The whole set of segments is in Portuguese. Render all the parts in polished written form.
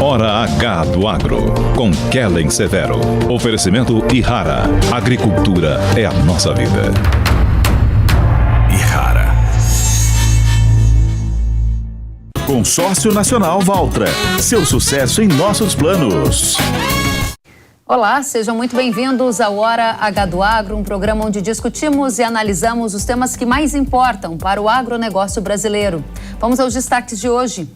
Hora H do Agro, com Kellen Severo. Oferecimento Ihara. Agricultura é a nossa vida. Ihara. Consórcio Nacional Valtra. Seu sucesso em nossos planos. Olá, sejam muito bem-vindos ao Hora H do Agro, um programa onde discutimos e analisamos os temas que mais importam para o agronegócio brasileiro. Vamos aos destaques de hoje.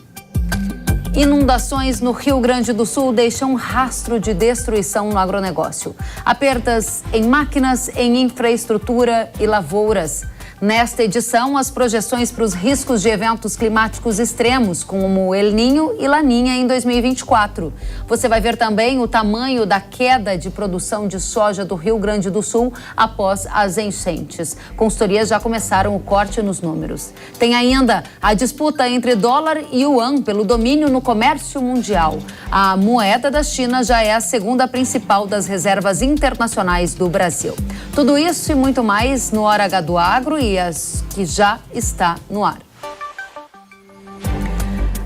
Inundações no Rio Grande do Sul deixam um rastro de destruição no agronegócio. Há perdas em máquinas, em infraestrutura e lavouras. Nesta edição, as projeções para os riscos de eventos climáticos extremos, como El Niño e Laninha em 2024. Você vai ver também o tamanho da queda de produção de soja do Rio Grande do Sul após as enchentes. Consultorias já começaram o corte nos números. Tem ainda a disputa entre dólar e yuan pelo domínio no comércio mundial. A moeda da China já é a segunda principal das reservas internacionais do Brasil. Tudo isso e muito mais no Hora H do Agro e as que já está no ar.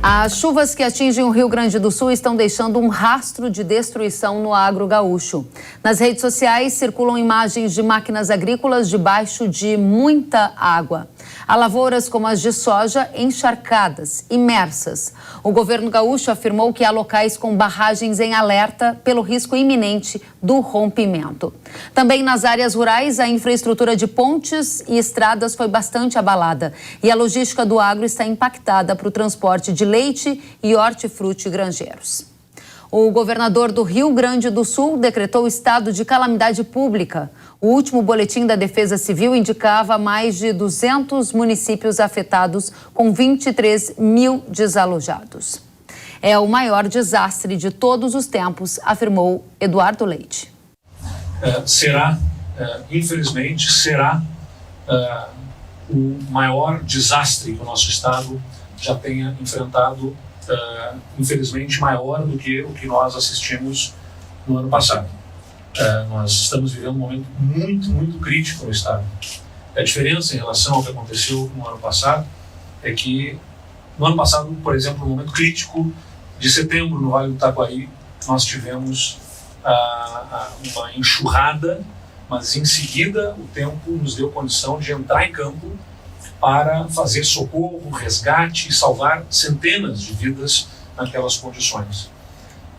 As chuvas que atingem o Rio Grande do Sul estão deixando um rastro de destruição no agro gaúcho. Nas redes sociais circulam imagens de máquinas agrícolas debaixo de muita água. Há lavouras como as de soja encharcadas, imersas. O governo gaúcho afirmou que há locais com barragens em alerta pelo risco iminente do rompimento. Também nas áreas rurais, a infraestrutura de pontes e estradas foi bastante abalada. E a logística do agro está impactada para o transporte de leite e hortifruti granjeiros. O governador do Rio Grande do Sul decretou estado de calamidade pública. O último boletim da Defesa Civil indicava mais de 200 municípios afetados, com 23 mil desalojados. É o maior desastre de todos os tempos, afirmou Eduardo Leite. Infelizmente, o maior desastre que o nosso estado já tenha enfrentado, infelizmente maior do que o que nós assistimos no ano passado. Nós estamos vivendo um momento muito crítico no estado. A diferença em relação ao que aconteceu no ano passado é que no ano passado, por exemplo, no momento crítico de setembro no Vale do Taquari, nós tivemos uma enxurrada, mas em seguida o tempo nos deu condição de entrar em campo para fazer socorro, resgate e salvar centenas de vidas naquelas condições.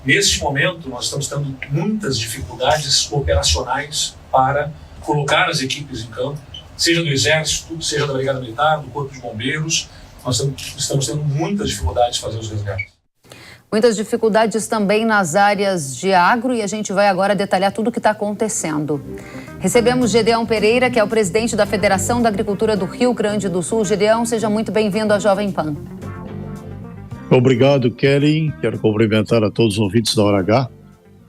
Neste momento, nós estamos tendo muitas dificuldades operacionais para colocar as equipes em campo, seja do Exército, seja da Brigada Militar, do Corpo de Bombeiros. Nós estamos tendo muitas dificuldades de fazer os resgates. Muitas dificuldades também nas áreas de agro e a gente vai agora detalhar tudo o que está acontecendo. Recebemos Gedeão Pereira, que é o presidente da Federação da Agricultura do Rio Grande do Sul. Gedeão, seja muito bem-vindo à Jovem Pan. Obrigado, Kellen. Quero cumprimentar a todos os ouvintes da Hora H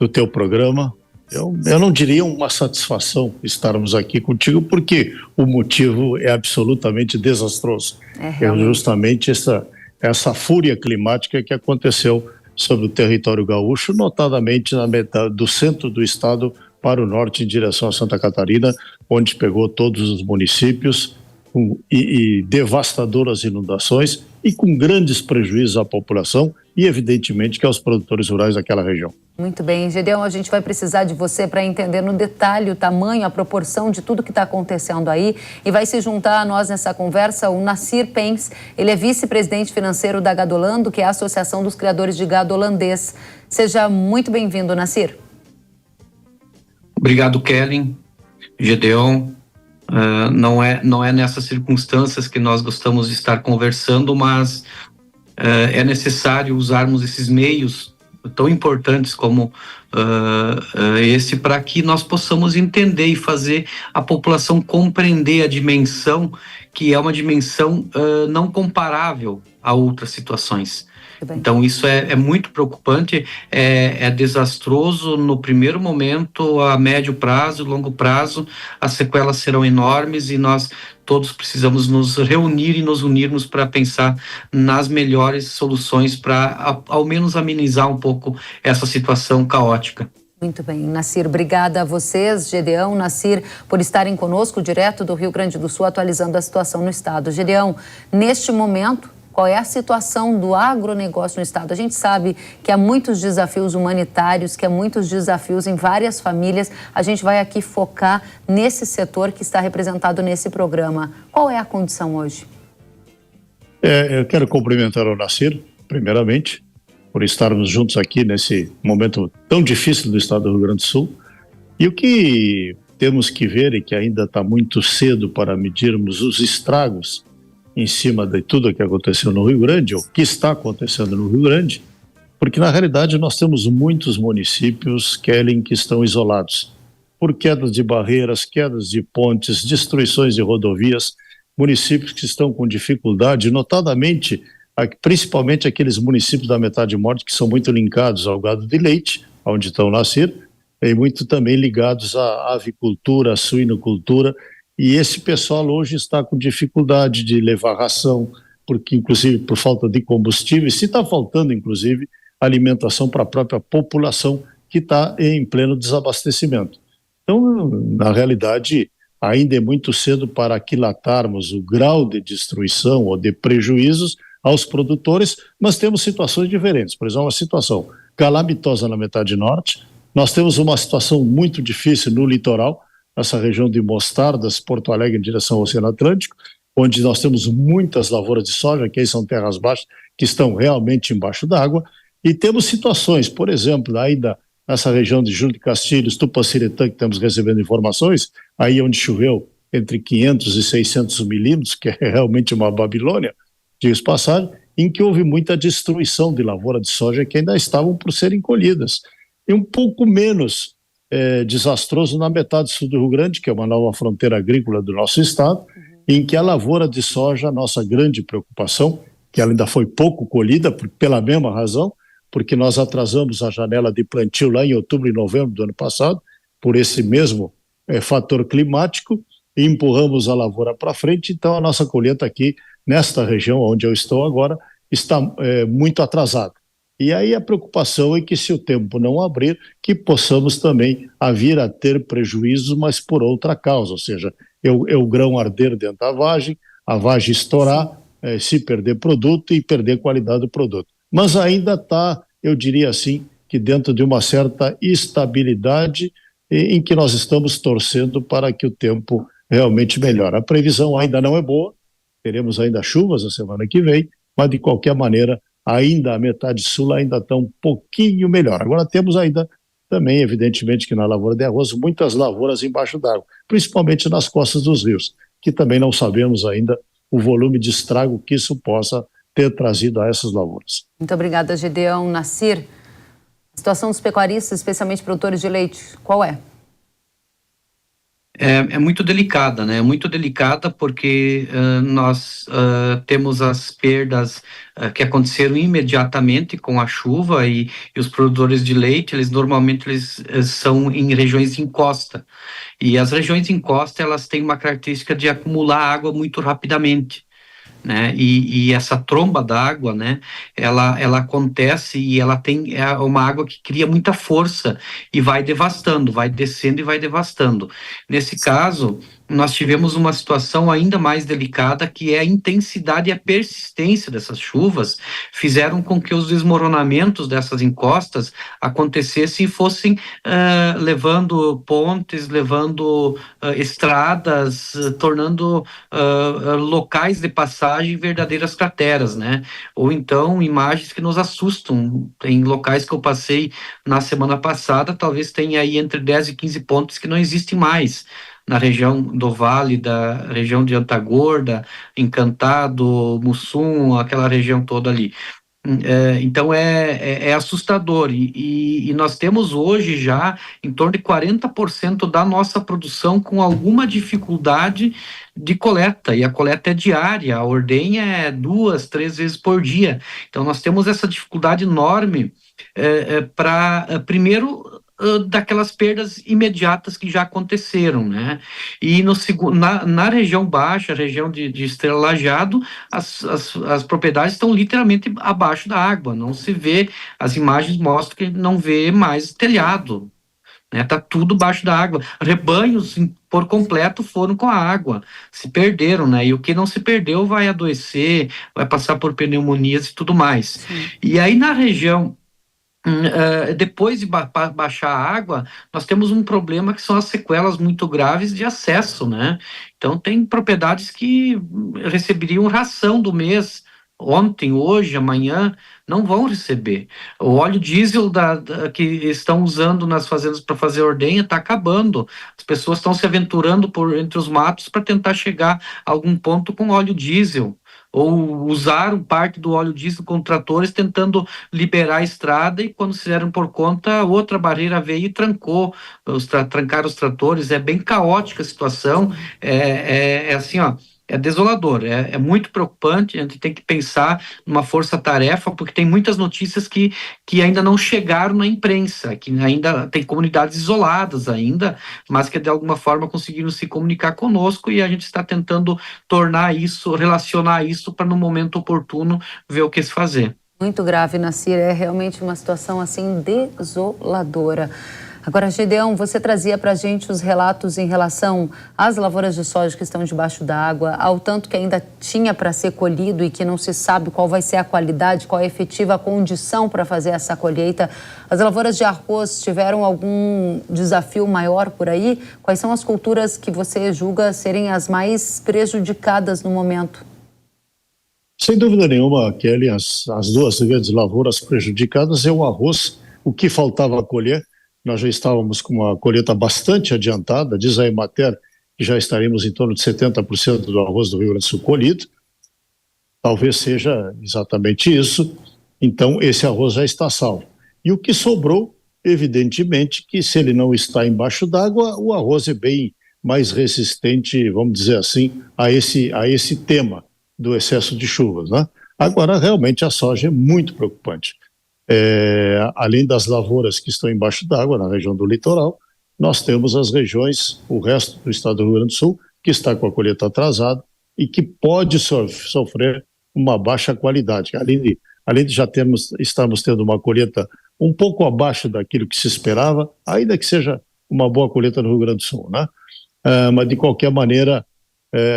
do teu programa. Eu não diria uma satisfação estarmos aqui contigo, porque o motivo é absolutamente desastroso. É justamente essa fúria climática que aconteceu sobre o território gaúcho, notadamente na metade do centro do estado para o norte em direção a Santa Catarina, onde pegou todos os municípios e devastadoras inundações e com grandes prejuízos à população e, evidentemente, que aos produtores rurais daquela região. Muito bem, Gedeão, a gente vai precisar de você para entender no detalhe o tamanho, a proporção de tudo que está acontecendo aí, e vai se juntar a nós nessa conversa o Nassir Pens. Ele é vice-presidente financeiro da Gadolando, que é a Associação dos Criadores de Gado Holandês. Seja muito bem-vindo, Nassir. Obrigado, Kellen. Gedeão, não é nessas circunstâncias que nós gostamos de estar conversando, mas é necessário usarmos esses meios tão importantes como esse para que nós possamos entender e fazer a população compreender a dimensão, que é uma dimensão não comparável a outras situações. Então isso é muito preocupante, é desastroso no primeiro momento, a médio prazo, longo prazo, as sequelas serão enormes e nós todos precisamos nos reunir e nos unirmos para pensar nas melhores soluções para ao menos amenizar um pouco essa situação caótica. Muito bem, Nassir, obrigada a vocês, Gedeão, Nassir, por estarem conosco direto do Rio Grande do Sul, atualizando a situação no estado. Gedeão, neste momento, qual é a situação do agronegócio no estado? A gente sabe que há muitos desafios humanitários, que há muitos desafios em várias famílias. A gente vai aqui focar nesse setor que está representado nesse programa. Qual é a condição hoje? Eu quero cumprimentar o Nassir, primeiramente, por estarmos juntos aqui nesse momento tão difícil do estado do Rio Grande do Sul. E o que temos que ver, e que ainda está muito cedo para medirmos os estragos em cima de tudo o que aconteceu no Rio Grande, ou que está acontecendo no Rio Grande, porque na realidade nós temos muitos municípios, Kellen, que estão isolados por quedas de barreiras, quedas de pontes, destruições de rodovias, municípios que estão com dificuldade, notadamente principalmente aqueles municípios da metade norte que são muito linkados ao gado de leite, onde estão Nassir, e muito também ligados à avicultura, à suinocultura, e esse pessoal hoje está com dificuldade de levar ração, porque inclusive por falta de combustível, se está faltando inclusive alimentação para a própria população que está em pleno desabastecimento. Então, na realidade, ainda é muito cedo para aquilatarmos o grau de destruição ou de prejuízos aos produtores, mas temos situações diferentes. Por exemplo, uma situação calamitosa na metade norte, nós temos uma situação muito difícil no litoral, nessa região de Mostardas, Porto Alegre, em direção ao Oceano Atlântico, onde nós temos muitas lavouras de soja, que aí são terras baixas, que estão realmente embaixo d'água, e temos situações, por exemplo, ainda nessa região de Júlio de Castilhos, Tupanciretã, que estamos recebendo informações, aí onde choveu entre 500 e 600 milímetros, que é realmente uma Babilônia, dias passados, em que houve muita destruição de lavoura de soja que ainda estavam por serem colhidas. E um pouco menos desastroso na metade sul do Rio Grande, que é uma nova fronteira agrícola do nosso estado, em que a lavoura de soja, a nossa grande preocupação, que ela ainda foi pouco colhida, pela mesma razão, porque nós atrasamos a janela de plantio lá em outubro e novembro do ano passado, por esse mesmo fator climático, e empurramos a lavoura para frente, então a nossa colheita aqui, nesta região onde eu estou agora, está muito atrasada. E aí a preocupação é que, se o tempo não abrir, que possamos também vir a ter prejuízos, mas por outra causa, ou seja, o grão arder dentro da vagem, a vagem estourar, se perder produto e perder qualidade do produto. Mas ainda está, eu diria assim, que dentro de uma certa estabilidade em que nós estamos torcendo para que o tempo realmente melhore. A previsão ainda não é boa, teremos ainda chuvas a semana que vem, mas de qualquer maneira, ainda a metade sul ainda está um pouquinho melhor. Agora temos ainda também, evidentemente, que na lavoura de arroz, muitas lavouras embaixo d'água, principalmente nas costas dos rios, que também não sabemos ainda o volume de estrago que isso possa ter trazido a essas lavouras. Muito obrigada, Gedeão. Nassir, a situação dos pecuaristas, especialmente produtores de leite, qual é? É muito delicada, né? Muito delicada porque nós temos as perdas que aconteceram imediatamente com a chuva e os produtores de leite, eles são em regiões de encosta. E as regiões de encosta, elas têm uma característica de acumular água muito rapidamente, né? E essa tromba d'água, né, ela acontece e ela tem uma água que cria muita força e vai devastando, vai descendo e vai devastando. Nesse caso, nós tivemos uma situação ainda mais delicada, que é a intensidade e a persistência dessas chuvas fizeram com que os desmoronamentos dessas encostas acontecessem e fossem levando pontes, levando estradas, tornando locais de passagem verdadeiras crateras, né? Ou então imagens que nos assustam. Tem locais que eu passei na semana passada, talvez tenha aí entre 10 e 15 pontos que não existem mais, na região do Vale, da região de Antagorda, Encantado, Mussum, aquela região toda ali. Então é assustador e nós temos hoje já em torno de 40% da nossa produção com alguma dificuldade de coleta, e a coleta é diária, a ordenha é 2, 3 vezes por dia. Então nós temos essa dificuldade enorme para, primeiro, daquelas perdas imediatas que já aconteceram, né? E na região baixa, a região de Estrela Lajeado, as propriedades estão literalmente abaixo da água, não se vê, as imagens mostram que não vê mais telhado, né? Tá tudo baixo da água. Rebanhos por completo foram com a água, se perderam, né? E o que não se perdeu vai adoecer, vai passar por pneumonias e tudo mais. Sim. E aí na região, depois de baixar a água, nós temos um problema que são as sequelas muito graves de acesso, né? Então tem propriedades que receberiam ração do mês, ontem, hoje, amanhã, não vão receber. O óleo diesel que estão usando nas fazendas para fazer ordenha está acabando. As pessoas estão se aventurando entre os matos para tentar chegar a algum ponto com óleo diesel, ou usaram parte do óleo diesel com tratores tentando liberar a estrada, e quando se deram por conta, outra barreira veio e trancaram os tratores. É bem caótica a situação, é assim, ó, é desolador, é muito preocupante. A gente tem que pensar numa força-tarefa, porque tem muitas notícias que ainda não chegaram na imprensa, que ainda tem comunidades isoladas ainda, mas que de alguma forma conseguiram se comunicar conosco, e a gente está tentando relacionar isso para no momento oportuno ver o que se fazer. Muito grave, Nassir, é realmente uma situação assim desoladora. Agora, Gedeão, você trazia para a gente os relatos em relação às lavouras de soja que estão debaixo d'água, ao tanto que ainda tinha para ser colhido e que não se sabe qual vai ser a qualidade, qual é a efetiva condição para fazer essa colheita. As lavouras de arroz tiveram algum desafio maior por aí? Quais são as culturas que você julga serem as mais prejudicadas no momento? Sem dúvida nenhuma, Kelly, as duas grandes lavouras prejudicadas é o arroz. O que faltava colher, nós já estávamos com uma colheita bastante adiantada, diz a Emater que já estaremos em torno de 70% do arroz do Rio Grande do Sul colhido. Talvez seja exatamente isso. Então, esse arroz já está salvo. E o que sobrou, evidentemente, que se ele não está embaixo d'água, o arroz é bem mais resistente, vamos dizer assim, a esse tema do excesso de chuvas, né? Agora, realmente, a soja é muito preocupante. Além das lavouras que estão embaixo d'água, na região do litoral, nós temos as regiões, o resto do estado do Rio Grande do Sul, que está com a colheita atrasada e que pode sofrer uma baixa qualidade. Além de já estamos tendo uma colheita um pouco abaixo daquilo que se esperava, ainda que seja uma boa colheita no Rio Grande do Sul, né? Mas, de qualquer maneira,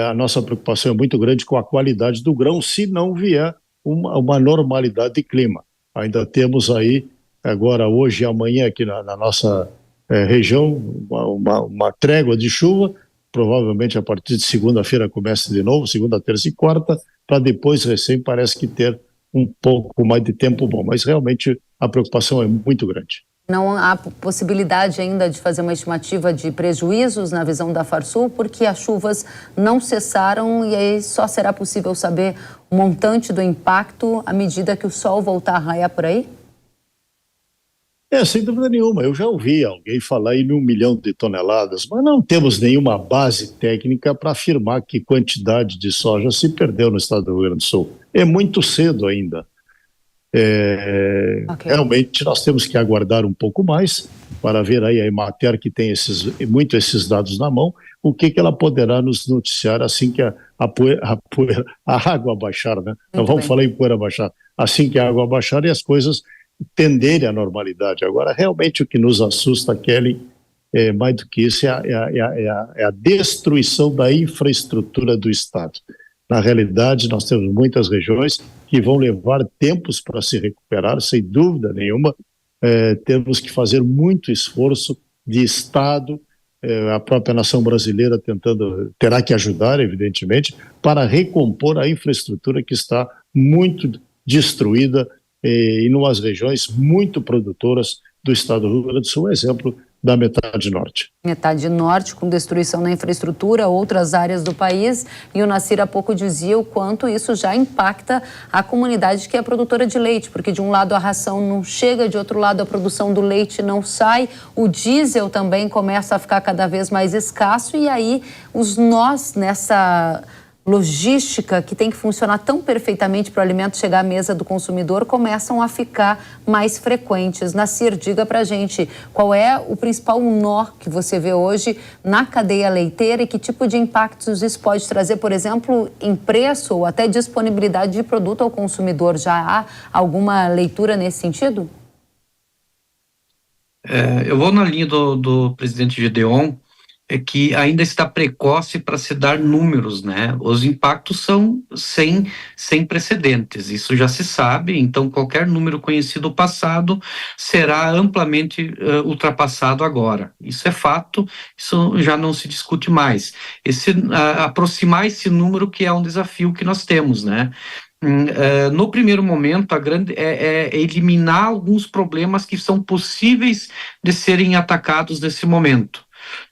a nossa preocupação é muito grande com a qualidade do grão, se não vier uma normalidade de clima. Ainda temos aí, agora, hoje e amanhã, aqui na nossa região, uma trégua de chuva. Provavelmente a partir de segunda-feira começa de novo, segunda, terça e quarta, para depois parece que ter um pouco mais de tempo bom. Mas realmente a preocupação é muito grande. Não há possibilidade ainda de fazer uma estimativa de prejuízos na visão da Farsul, porque as chuvas não cessaram e aí só será possível saber o montante do impacto à medida que o sol voltar a raiar por aí? Sem dúvida nenhuma. Eu já ouvi alguém falar em 1 milhão de toneladas, mas não temos nenhuma base técnica para afirmar que quantidade de soja se perdeu no estado do Rio Grande do Sul. É muito cedo ainda. Okay. Realmente nós temos que aguardar um pouco mais para ver aí a Emater, que tem esses dados na mão, o que ela poderá nos noticiar assim que a água baixar, né? Não vamos falar em poeira baixar, assim que a água baixar e as coisas tenderem à normalidade. Agora, realmente o que nos assusta, Kelly, mais do que isso, é a destruição da infraestrutura do Estado. Na realidade, nós temos muitas regiões que vão levar tempos para se recuperar, sem dúvida nenhuma. Temos que fazer muito esforço de Estado, a própria nação brasileira terá que ajudar, evidentemente, para recompor a infraestrutura que está muito destruída em umas regiões muito produtoras do estado do Rio Grande do Sul, exemplo da metade norte. Metade norte, com destruição da infraestrutura, outras áreas do país, e o Nassir há pouco dizia o quanto isso já impacta a comunidade que é produtora de leite, porque de um lado a ração não chega, de outro lado a produção do leite não sai, o diesel também começa a ficar cada vez mais escasso, e aí os nós nessa logística que tem que funcionar tão perfeitamente para o alimento chegar à mesa do consumidor começam a ficar mais frequentes. Nassir, diga para a gente qual é o principal nó que você vê hoje na cadeia leiteira e que tipo de impactos isso pode trazer, por exemplo, em preço ou até disponibilidade de produto ao consumidor. Já há alguma leitura nesse sentido? Eu vou na linha do presidente Gedeon, que ainda está precoce para se dar números, né? Os impactos são sem precedentes, isso já se sabe, então qualquer número conhecido no passado será amplamente ultrapassado agora. Isso é fato, isso já não se discute mais. Aproximar esse número que é um desafio que nós temos, né? No primeiro momento, a grande é eliminar alguns problemas que são possíveis de serem atacados nesse momento,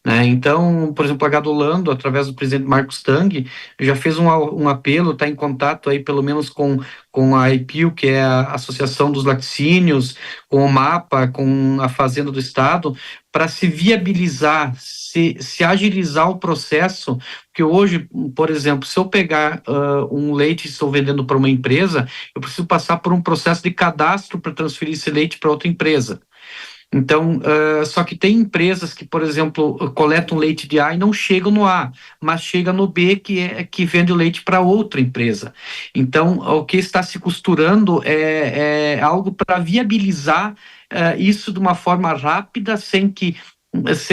né? Então, por exemplo, a Gadolando, através do presidente Marcos Tang, já fez um apelo, está em contato aí pelo menos com a IPIL, que é a Associação dos Laticínios, com o MAPA, com a Fazenda do Estado, para se viabilizar, se agilizar o processo, porque hoje, por exemplo, se eu pegar um leite e estou vendendo para uma empresa, eu preciso passar por um processo de cadastro para transferir esse leite para outra empresa. Então, só que tem empresas que, por exemplo, coletam leite de A e não chegam no A, mas chega no B, que vende o leite para outra empresa. Então, o que está se costurando é algo para viabilizar isso de uma forma rápida, sem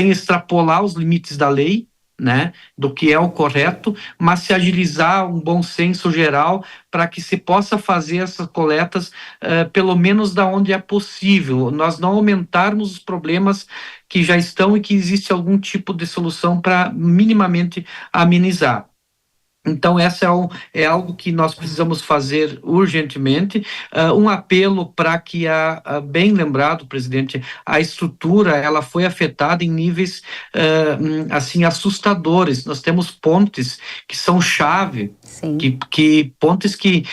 extrapolar os limites da lei, né, do que é o correto, mas se agilizar um bom senso geral para que se possa fazer essas coletas pelo menos da onde é possível, nós não aumentarmos os problemas que já estão e que existe algum tipo de solução para minimamente amenizar. Então, essa é algo que nós precisamos fazer urgentemente. Um apelo para que, bem lembrado, presidente, a estrutura ela foi afetada em níveis assim assustadores. Nós temos pontes que são chave, que pontes que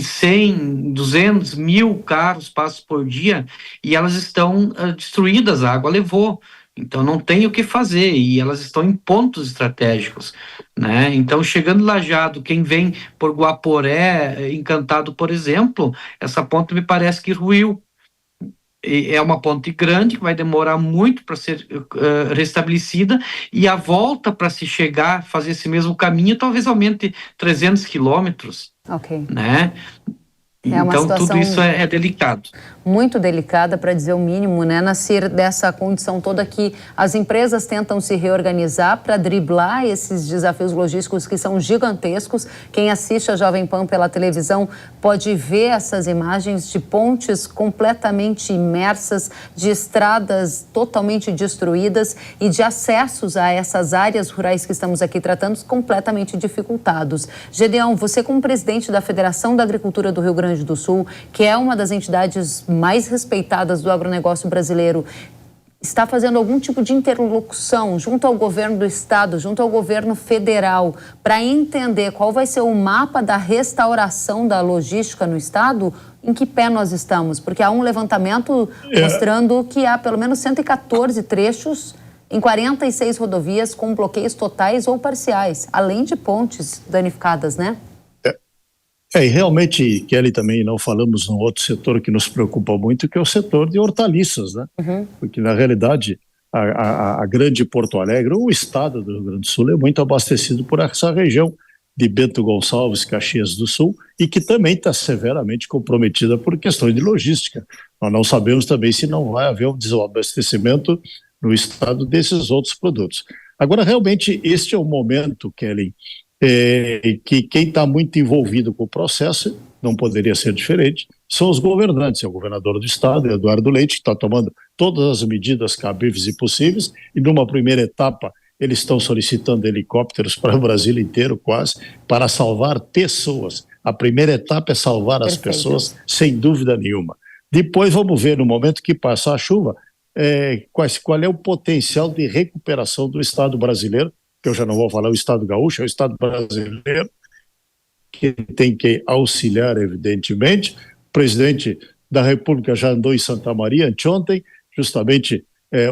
100, 200, 1.000 carros passam por dia e elas estão destruídas, a água levou. Então não tem o que fazer e elas estão em pontos estratégicos, né? Então chegando Lajeado, quem vem por Guaporé, Encantado, por exemplo, essa ponte me parece que ruiu. E é uma ponte grande que vai demorar muito para ser restabelecida e a volta para se chegar, fazer esse mesmo caminho, talvez aumente 300 quilômetros, né? Então, tudo isso é delicado. Muito delicada, para dizer o mínimo, né? Nascer dessa condição toda que as empresas tentam se reorganizar para driblar esses desafios logísticos que são gigantescos. Quem assiste a Jovem Pan pela televisão pode ver essas imagens de pontes completamente imersas, de estradas totalmente destruídas e de acessos a essas áreas rurais que estamos aqui tratando completamente dificultados. Gedeon, você como presidente da Federação da Agricultura do Rio Grande do Sul, que é uma das entidades mais respeitadas do agronegócio brasileiro, está fazendo algum tipo de interlocução junto ao governo do estado, junto ao governo federal, para entender qual vai ser o mapa da restauração da logística no estado? Em que pé nós estamos? Porque há um levantamento mostrando que há pelo menos 114 trechos em 46 rodovias com bloqueios totais ou parciais, além de pontes danificadas, né? E realmente, Kelly, também não falamos num outro setor que nos preocupa muito, que é o setor de hortaliças, né? Porque, na realidade, a grande Porto Alegre, o estado do Rio Grande do Sul, é muito abastecido por essa região de Bento Gonçalves, Caxias do Sul, e que também está severamente comprometida por questões de logística. Nós não sabemos também se não vai haver um desabastecimento no estado desses outros produtos. Agora, realmente, este é o momento, Kelly, que quem está muito envolvido com o processo, não poderia ser diferente, são os governantes. É o governador do estado, Eduardo Leite, que está tomando todas as medidas cabíveis e possíveis, e numa primeira etapa eles estão solicitando helicópteros para o Brasil inteiro, quase, para salvar pessoas. A primeira etapa é salvar as pessoas, sem dúvida nenhuma. Depois vamos ver, no momento que passar a chuva, qual é o potencial de recuperação do estado brasileiro, que eu já não vou falar o estado gaúcho, é o estado brasileiro, que tem que auxiliar, evidentemente. O presidente da República já andou em Santa Maria anteontem, justamente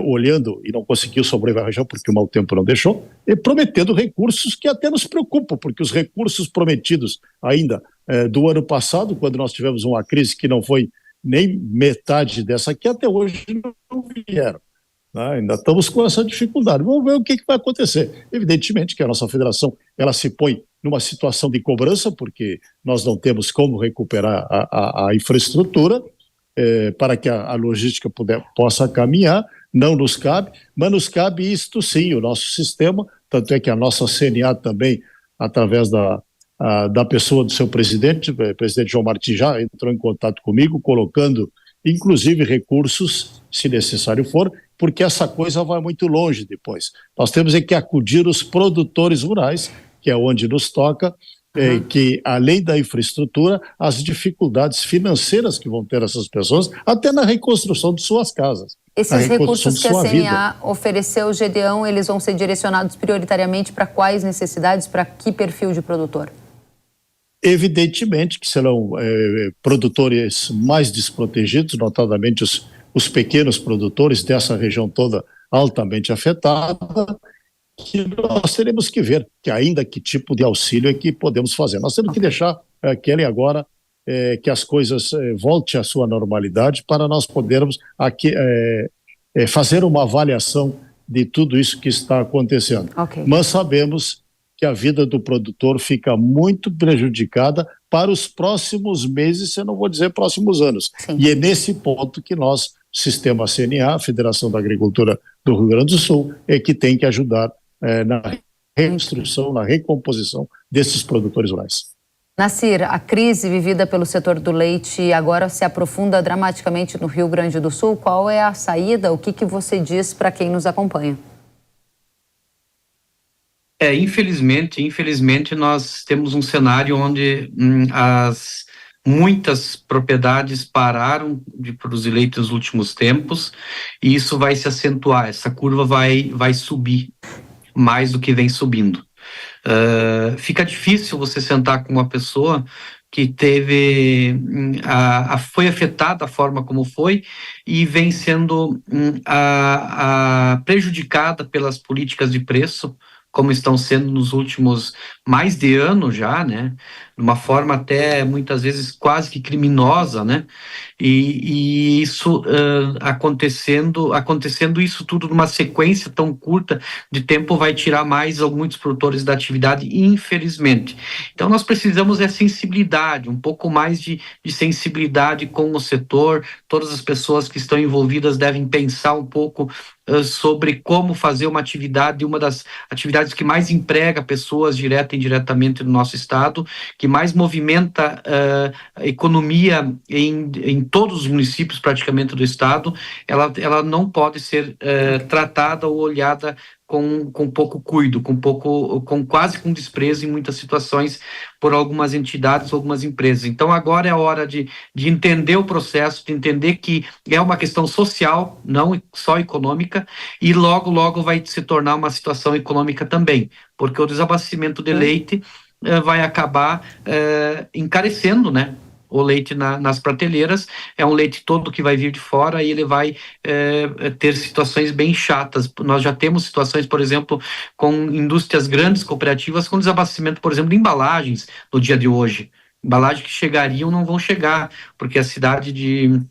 olhando, e não conseguiu sobreviver à região porque o mau tempo não deixou, e prometendo recursos que até nos preocupam, porque os recursos prometidos ainda do ano passado, quando nós tivemos uma crise que não foi nem metade dessa aqui, até hoje não vieram. Ainda estamos com essa dificuldade. Vamos ver o que vai acontecer. Evidentemente que a nossa federação ela se põe numa situação de cobrança, porque nós não temos como recuperar a infraestrutura para que a logística possa caminhar, não nos cabe, mas nos cabe isto sim, o nosso sistema, tanto é que a nossa CNA também, através da pessoa do seu presidente, o presidente João Martins já entrou em contato comigo, colocando inclusive recursos, se necessário for, porque essa coisa vai muito longe depois. Nós temos que acudir os produtores rurais, que é onde nos toca, que além da infraestrutura, as dificuldades financeiras que vão ter essas pessoas, até na reconstrução de suas casas. Esses recursos que a CNA ofereceu, Gedeão, eles vão ser direcionados prioritariamente para quais necessidades, para que perfil de produtor? Evidentemente que serão produtores mais desprotegidos, notadamente os pequenos produtores dessa região toda altamente afetada, que nós teremos que ver que ainda que tipo de auxílio é que podemos fazer. Nós temos que deixar, Kelly, agora que as coisas voltem à sua normalidade para nós podermos aqui, fazer uma avaliação de tudo isso que está acontecendo. Okay. Mas sabemos que a vida do produtor fica muito prejudicada para os próximos meses, se eu não vou dizer próximos anos. Sim. E é nesse ponto que nós, Sistema CNA, Federação da Agricultura do Rio Grande do Sul, é que tem que ajudar na reconstrução, na recomposição desses produtores rurais. Nassir, a crise vivida pelo setor do leite agora se aprofunda dramaticamente no Rio Grande do Sul. Qual é a saída? O que você diz para quem nos acompanha? Infelizmente nós temos um cenário onde muitas propriedades pararam de produzir leite nos últimos tempos e isso vai se acentuar, essa curva vai subir mais do que vem subindo. Fica difícil você sentar com uma pessoa que foi afetada da forma como foi e vem sendo prejudicada pelas políticas de preço, como estão sendo nos últimos mais de ano já, né? De uma forma até muitas vezes quase que criminosa, né? E isso acontecendo isso tudo numa sequência tão curta de tempo vai tirar muitos produtores da atividade, infelizmente. Então nós precisamos sensibilidade, um pouco mais de sensibilidade com o setor. Todas as pessoas que estão envolvidas devem pensar um pouco sobre como fazer uma atividade, uma das atividades que mais emprega pessoas direta e indiretamente no nosso estado, que mais movimenta a economia em todos os municípios praticamente do estado, ela não pode ser tratada ou olhada com pouco cuido, quase com desprezo em muitas situações por algumas entidades, algumas empresas. Então agora é a hora de entender o processo, de entender que é uma questão social, não só econômica, e logo vai se tornar uma situação econômica também, porque o desabastecimento de leite vai acabar encarecendo, né? O leite nas prateleiras, é um leite todo que vai vir de fora e ele vai ter situações bem chatas. Nós já temos situações, por exemplo, com indústrias grandes, cooperativas, com desabastecimento, por exemplo, de embalagens no dia de hoje. Embalagens que chegariam não vão chegar, porque a cidade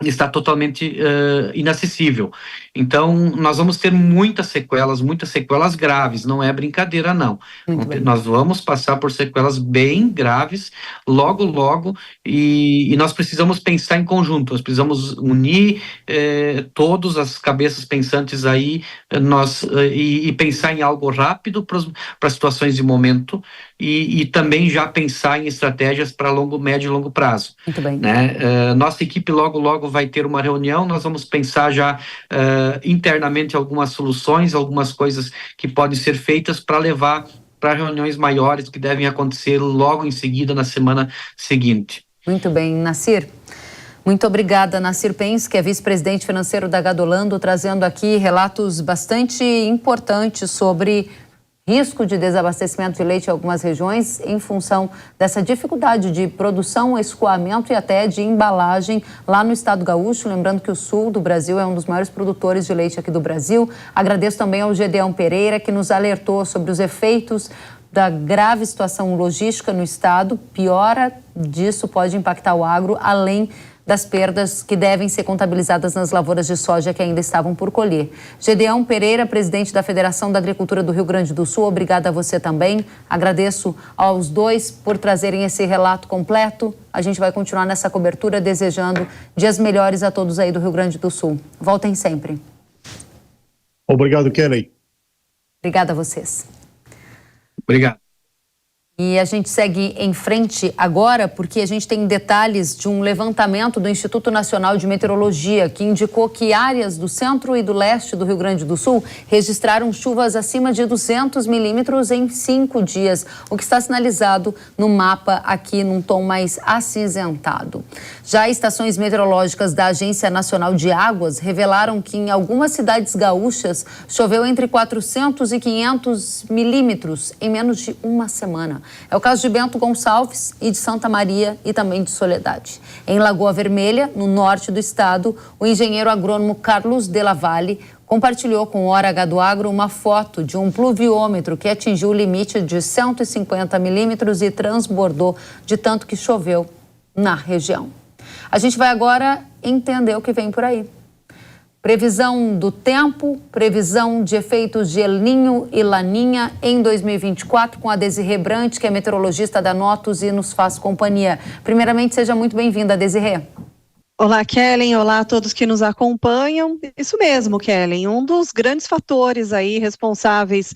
está totalmente inacessível. Então, nós vamos ter muitas sequelas graves, não é brincadeira, não. Nós vamos passar por sequelas bem graves, logo, e nós precisamos pensar em conjunto, nós precisamos unir todas as cabeças pensantes aí, e pensar em algo rápido para situações de momento, e também já pensar em estratégias para médio e longo prazo. Muito bem. Né? Nossa equipe logo vai ter uma reunião, nós vamos pensar já internamente algumas soluções, algumas coisas que podem ser feitas para levar para reuniões maiores que devem acontecer logo em seguida, na semana seguinte. Muito bem, Nassir. Muito obrigada, Nassir Pens, que é vice-presidente financeiro da Gadolando, trazendo aqui relatos bastante importantes sobre risco de desabastecimento de leite em algumas regiões em função dessa dificuldade de produção, escoamento e até de embalagem lá no estado gaúcho. Lembrando que o sul do Brasil é um dos maiores produtores de leite aqui do Brasil. Agradeço também ao Gedeão Pereira, que nos alertou sobre os efeitos da grave situação logística no estado. Piora disso pode impactar o agro, além das perdas que devem ser contabilizadas nas lavouras de soja que ainda estavam por colher. Gedeão Pereira, presidente da Federação da Agricultura do Rio Grande do Sul, obrigada a você também. Agradeço aos dois por trazerem esse relato completo. A gente vai continuar nessa cobertura, desejando dias melhores a todos aí do Rio Grande do Sul. Voltem sempre. Obrigado, Kelly. Obrigada a vocês. Obrigado. E a gente segue em frente agora porque a gente tem detalhes de um levantamento do Instituto Nacional de Meteorologia que indicou que áreas do centro e do leste do Rio Grande do Sul registraram chuvas acima de 200 milímetros em 5 dias, o que está sinalizado no mapa aqui num tom mais acinzentado. Já estações meteorológicas da Agência Nacional de Águas revelaram que em algumas cidades gaúchas choveu entre 400 e 500 milímetros em menos de uma semana. É o caso de Bento Gonçalves e de Santa Maria e também de Soledade. Em Lagoa Vermelha, no norte do estado, o engenheiro agrônomo Carlos Della Valle compartilhou com o Hora H do Agro uma foto de um pluviômetro que atingiu o limite de 150 milímetros e transbordou de tanto que choveu na região. A gente vai agora entender o que vem por aí. Previsão do tempo, previsão de efeitos de El Niño e Laninha em 2024 com a Desirê Brant, que é meteorologista da Notus e nos faz companhia. Primeiramente, seja muito bem-vinda, Desirê. Olá, Kellen. Olá a todos que nos acompanham. Isso mesmo, Kellen. Um dos grandes fatores aí responsáveis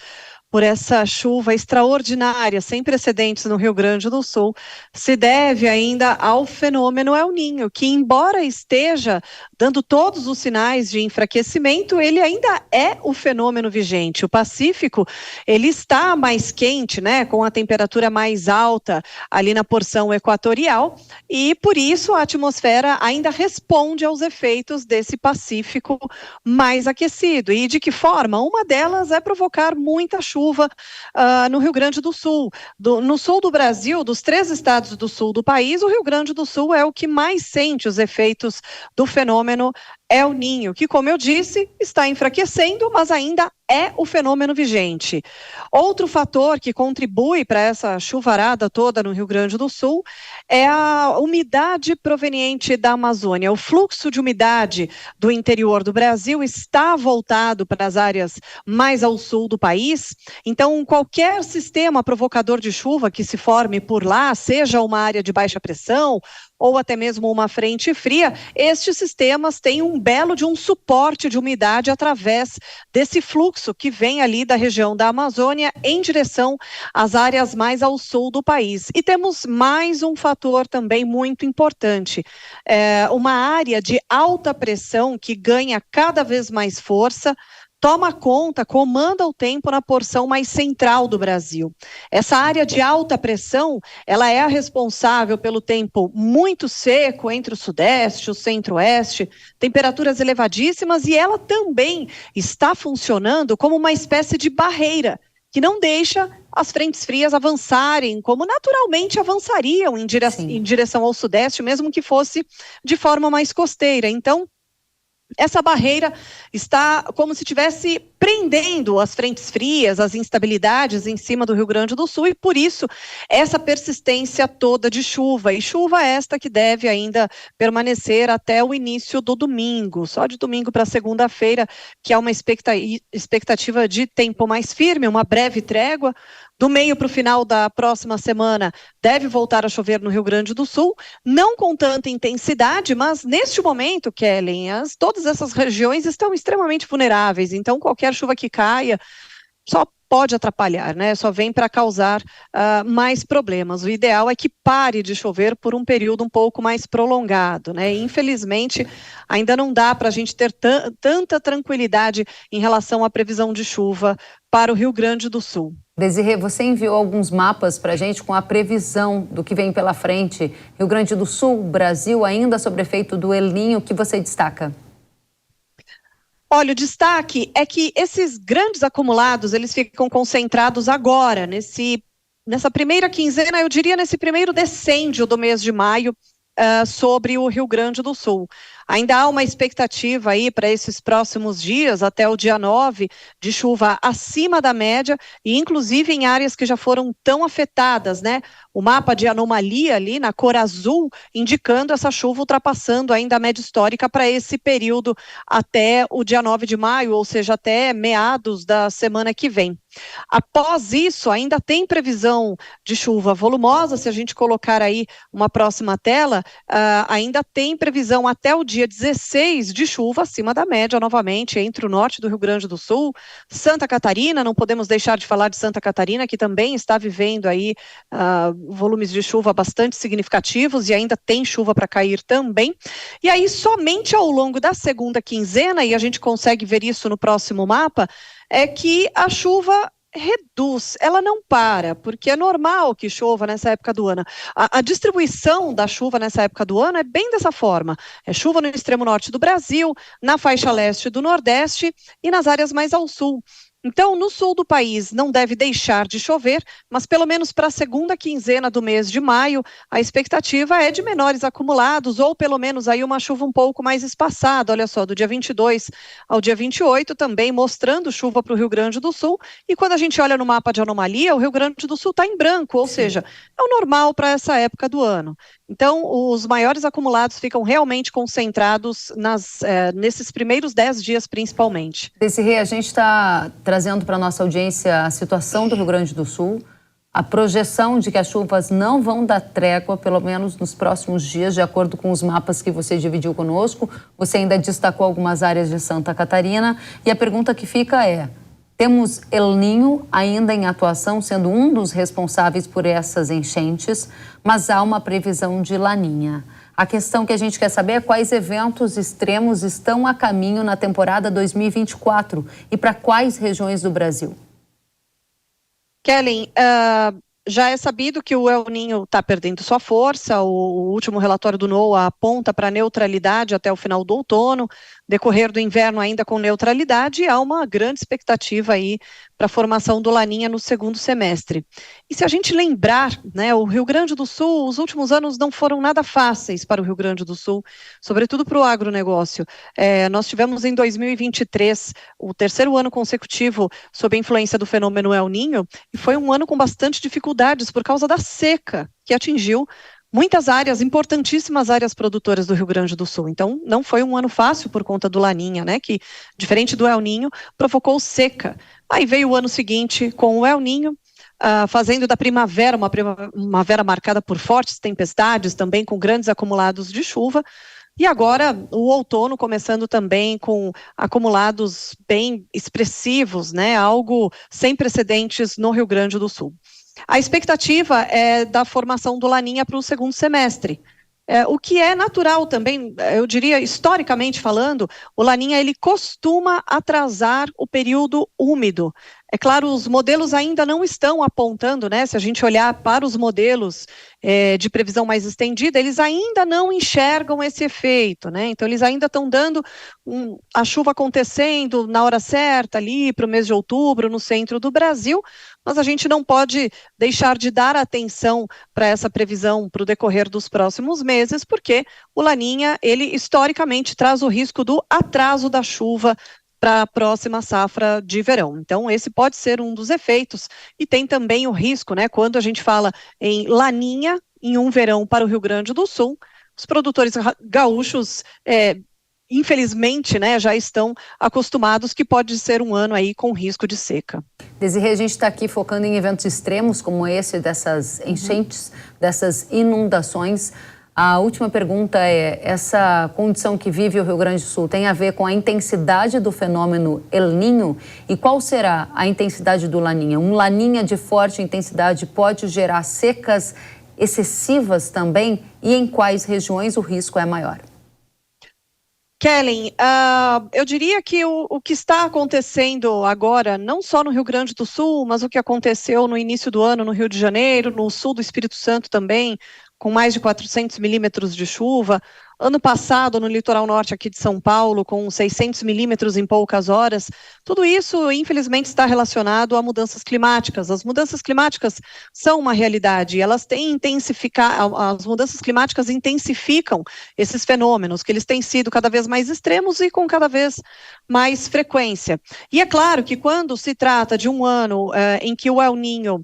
por essa chuva extraordinária, sem precedentes no Rio Grande do Sul, se deve ainda ao fenômeno El Niño, que embora esteja dando todos os sinais de enfraquecimento, ele ainda é o fenômeno vigente. O Pacífico, ele está mais quente, né, com a temperatura mais alta ali na porção equatorial, e por isso a atmosfera ainda responde aos efeitos desse Pacífico mais aquecido. E de que forma? Uma delas é provocar muita chuva no Rio Grande do Sul. No sul do Brasil, dos 3 estados do sul do país, o Rio Grande do Sul é o que mais sente os efeitos do fenômeno El Niño, que, como eu disse, está enfraquecendo, mas ainda é o fenômeno vigente. Outro fator que contribui para essa chuvarada toda no Rio Grande do Sul é a umidade proveniente da Amazônia. O fluxo de umidade do interior do Brasil está voltado para as áreas mais ao sul do país, então qualquer sistema provocador de chuva que se forme por lá, seja uma área de baixa pressão ou até mesmo uma frente fria, estes sistemas têm um belo de um suporte de umidade através desse fluxo que vem ali da região da Amazônia em direção às áreas mais ao sul do país. E temos mais um fator também muito importante, uma área de alta pressão que ganha cada vez mais força, toma conta, comanda o tempo na porção mais central do Brasil. Essa área de alta pressão, ela é a responsável pelo tempo muito seco entre o sudeste e o centro-oeste, temperaturas elevadíssimas, e ela também está funcionando como uma espécie de barreira, que não deixa as frentes frias avançarem como naturalmente avançariam em direção ao sudeste, mesmo que fosse de forma mais costeira. Então, essa barreira está como se estivesse prendendo as frentes frias, as instabilidades em cima do Rio Grande do Sul, e por isso essa persistência toda de chuva, e chuva esta que deve ainda permanecer até o início do domingo, só de domingo para segunda-feira, que há uma expectativa de tempo mais firme, uma breve trégua. Do meio para o final da próxima semana deve voltar a chover no Rio Grande do Sul, não com tanta intensidade, mas neste momento, Kellen, todas essas regiões estão extremamente vulneráveis, então qualquer chuva que caia só pode atrapalhar, né? Só vem para causar mais problemas. O ideal é que pare de chover por um período um pouco mais prolongado, né? E, infelizmente, ainda não dá para a gente ter tanta tranquilidade em relação à previsão de chuva para o Rio Grande do Sul. Desirê, você enviou alguns mapas para a gente com a previsão do que vem pela frente. Rio Grande do Sul, Brasil, ainda sobre efeito do El Niño, o que você destaca? Olha, o destaque é que esses grandes acumulados, eles ficam concentrados agora, nessa primeira quinzena, eu diria nesse primeiro decêndio do mês de maio, sobre o Rio Grande do Sul. Ainda há uma expectativa aí para esses próximos dias, até o dia 9, de chuva acima da média, e inclusive em áreas que já foram tão afetadas, né? O mapa de anomalia ali na cor azul, indicando essa chuva ultrapassando ainda a média histórica para esse período até o dia 9 de maio, ou seja, até meados da semana que vem. Após isso, ainda tem previsão de chuva volumosa. Se a gente colocar aí uma próxima tela, ainda tem previsão até o dia 16 de chuva acima da média, novamente, entre o norte do Rio Grande do Sul, Santa Catarina. Não podemos deixar de falar de Santa Catarina, que também está vivendo aí volumes de chuva bastante significativos e ainda tem chuva para cair também. E aí, somente ao longo da segunda quinzena, e a gente consegue ver isso no próximo mapa, é que a chuva reduz, ela não para, porque é normal que chova nessa época do ano. A distribuição da chuva nessa época do ano é bem dessa forma. É chuva no extremo norte do Brasil, na faixa leste do Nordeste e nas áreas mais ao sul. Então, no sul do país não deve deixar de chover, mas pelo menos para a segunda quinzena do mês de maio, a expectativa é de menores acumulados, ou pelo menos aí uma chuva um pouco mais espaçada. Olha só, do dia 22 ao dia 28, também mostrando chuva para o Rio Grande do Sul. E quando a gente olha no mapa de anomalia, o Rio Grande do Sul está em branco, ou seja, é o normal para essa época do ano. Então, os maiores acumulados ficam realmente concentrados nesses primeiros 10 dias, principalmente. Desirê, a gente está trazendo para a nossa audiência a situação do Rio Grande do Sul, a projeção de que as chuvas não vão dar trégua, pelo menos nos próximos dias, de acordo com os mapas que você dividiu conosco. Você ainda destacou algumas áreas de Santa Catarina. E a pergunta que fica é: temos El Niño ainda em atuação, sendo um dos responsáveis por essas enchentes, mas há uma previsão de Laninha. A questão que a gente quer saber é quais eventos extremos estão a caminho na temporada 2024 e para quais regiões do Brasil. Kellen, já é sabido que o El Niño está perdendo sua força. O último relatório do NOAA aponta para neutralidade até o final do outono, decorrer do inverno ainda com neutralidade, e há uma grande expectativa aí para a formação do Laninha no segundo semestre. E se a gente lembrar, né, o Rio Grande do Sul, os últimos anos não foram nada fáceis para o Rio Grande do Sul, sobretudo para o agronegócio. Nós tivemos em 2023 o terceiro ano consecutivo sob a influência do fenômeno El Niño, e foi um ano com bastante dificuldades por causa da seca que atingiu muitas áreas, importantíssimas áreas produtoras do Rio Grande do Sul. Então, não foi um ano fácil por conta do Laninha, né, que, diferente do El Niño, provocou seca. Aí veio o ano seguinte com o El Niño, fazendo da primavera uma primavera marcada por fortes tempestades, também com grandes acumulados de chuva. E agora o outono começando também com acumulados bem expressivos, né, algo sem precedentes no Rio Grande do Sul. A expectativa é da formação do Laninha para o segundo semestre. O que é natural também, eu diria, historicamente falando, o Laninha ele costuma atrasar o período úmido. É claro, os modelos ainda não estão apontando, né? Se a gente olhar para os modelos de previsão mais estendida, eles ainda não enxergam esse efeito, né? Então, eles ainda estão dando a chuva acontecendo na hora certa, ali para o mês de outubro, no centro do Brasil, mas a gente não pode deixar de dar atenção para essa previsão para o decorrer dos próximos meses, porque o Laninha, ele historicamente traz o risco do atraso da chuva para a próxima safra de verão. Então, esse pode ser um dos efeitos. E tem também o risco, né, quando a gente fala em Laninha, em um verão para o Rio Grande do Sul, os produtores gaúchos, infelizmente, né, já estão acostumados que pode ser um ano aí com risco de seca. Desirê, a gente está aqui focando em eventos extremos como esse, dessas enchentes, dessas inundações. A última pergunta é: essa condição que vive o Rio Grande do Sul tem a ver com a intensidade do fenômeno El Niño? E qual será a intensidade do Laninha? Um Laninha de forte intensidade pode gerar secas excessivas também? E em quais regiões o risco é maior? Kellen, eu diria que o que está acontecendo agora, não só no Rio Grande do Sul, mas o que aconteceu no início do ano no Rio de Janeiro, no sul do Espírito Santo também, com mais de 400 milímetros de chuva. Ano passado, no litoral norte aqui de São Paulo, com 600 milímetros em poucas horas. Tudo isso, infelizmente, está relacionado a mudanças climáticas. As mudanças climáticas são uma realidade, elas têm intensificado, as mudanças climáticas intensificam esses fenômenos, que eles têm sido cada vez mais extremos e com cada vez mais frequência. E é claro que quando se trata de um ano em que o El Niño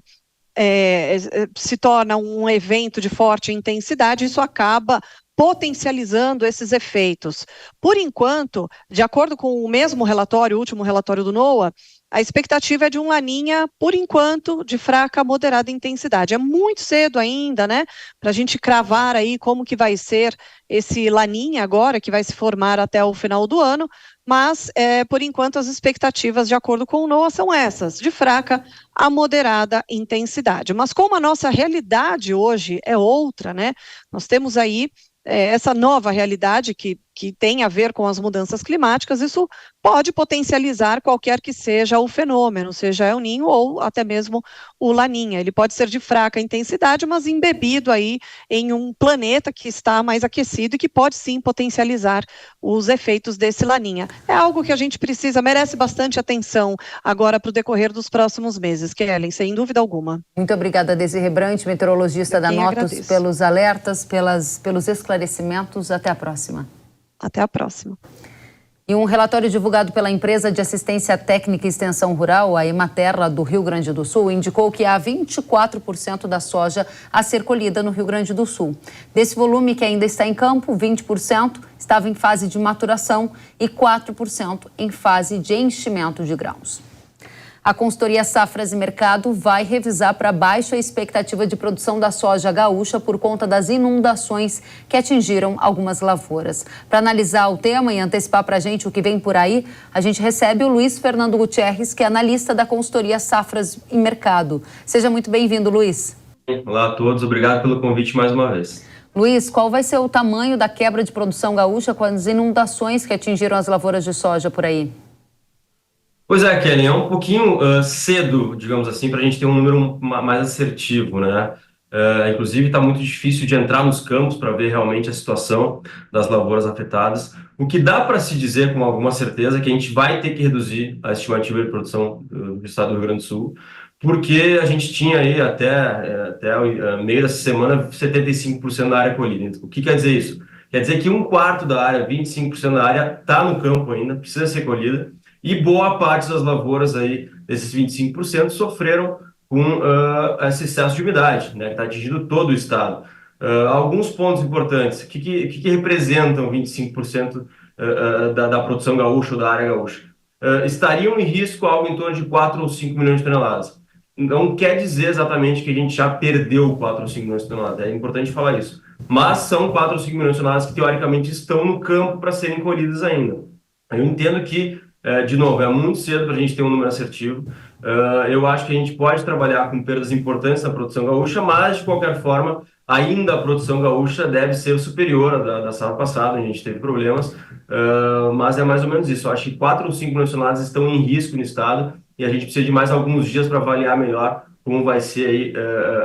se torna um evento de forte intensidade, isso acaba potencializando esses efeitos. Por enquanto, de acordo com o mesmo relatório, o último relatório do NOAA, a expectativa é de um laninha, por enquanto, de fraca a moderada intensidade. É muito cedo ainda, né, para a gente cravar aí como que vai ser esse laninha agora, que vai se formar até o final do ano, mas, por enquanto, as expectativas, de acordo com o NOAA, são essas, de fraca a moderada intensidade. Mas como a nossa realidade hoje é outra, né, nós temos aí essa nova realidade que tem a ver com as mudanças climáticas, isso pode potencializar qualquer que seja o fenômeno, seja El Niño ou até mesmo o Laninha. Ele pode ser de fraca intensidade, mas embebido aí em um planeta que está mais aquecido e que pode sim potencializar os efeitos desse Laninha. É algo que a gente merece bastante atenção agora para o decorrer dos próximos meses, Kellen, sem dúvida alguma. Muito obrigada, Desirê Brant, meteorologista da Notus, pelos alertas, pelos esclarecimentos. Até a próxima. Até a próxima. E um relatório divulgado pela Empresa de Assistência Técnica e Extensão Rural, a Ematerra, do Rio Grande do Sul, indicou que há 24% da soja a ser colhida no Rio Grande do Sul. Desse volume que ainda está em campo, 20% estava em fase de maturação e 4% em fase de enchimento de grãos. A consultoria Safras e Mercado vai revisar para baixo a expectativa de produção da soja gaúcha por conta das inundações que atingiram algumas lavouras. Para analisar o tema e antecipar para a gente o que vem por aí, a gente recebe o Luiz Fernando Gutierrez, que é analista da consultoria Safras e Mercado. Seja muito bem-vindo, Luiz. Olá a todos, obrigado pelo convite mais uma vez. Luiz, qual vai ser o tamanho da quebra de produção gaúcha com as inundações que atingiram as lavouras de soja por aí? Pois é, Kellen, é um pouquinho cedo, digamos assim, para a gente ter um número mais assertivo, né? Inclusive, está muito difícil de entrar nos campos para ver realmente a situação das lavouras afetadas. O que dá para se dizer com alguma certeza é que a gente vai ter que reduzir a estimativa de produção do estado do Rio Grande do Sul, porque a gente tinha aí até o meio dessa semana 75% da área colhida. O que quer dizer isso? Quer dizer que um quarto da área, 25% da área, está no campo ainda, precisa ser colhida, e boa parte das lavouras aí, desses 25%, sofreram com esse excesso de umidade, né, que está atingindo todo o estado. Alguns pontos importantes. O que representam 25% da produção gaúcha ou da área gaúcha? Estariam em risco algo em torno de 4 ou 5 milhões de toneladas. Não quer dizer exatamente que a gente já perdeu 4 ou 5 milhões de toneladas, é importante falar isso. Mas são 4 ou 5 milhões de toneladas que, teoricamente, estão no campo para serem colhidas ainda. Eu entendo que, de novo, é muito cedo para a gente ter um número assertivo. Eu acho que a gente pode trabalhar com perdas importantes na produção gaúcha, mas, de qualquer forma, ainda a produção gaúcha deve ser superior à da safra passada, a gente teve problemas, mas é mais ou menos isso. Eu acho que 4 ou 5 milhões de toneladas estão em risco no estado e a gente precisa de mais alguns dias para avaliar melhor como vai ser aí,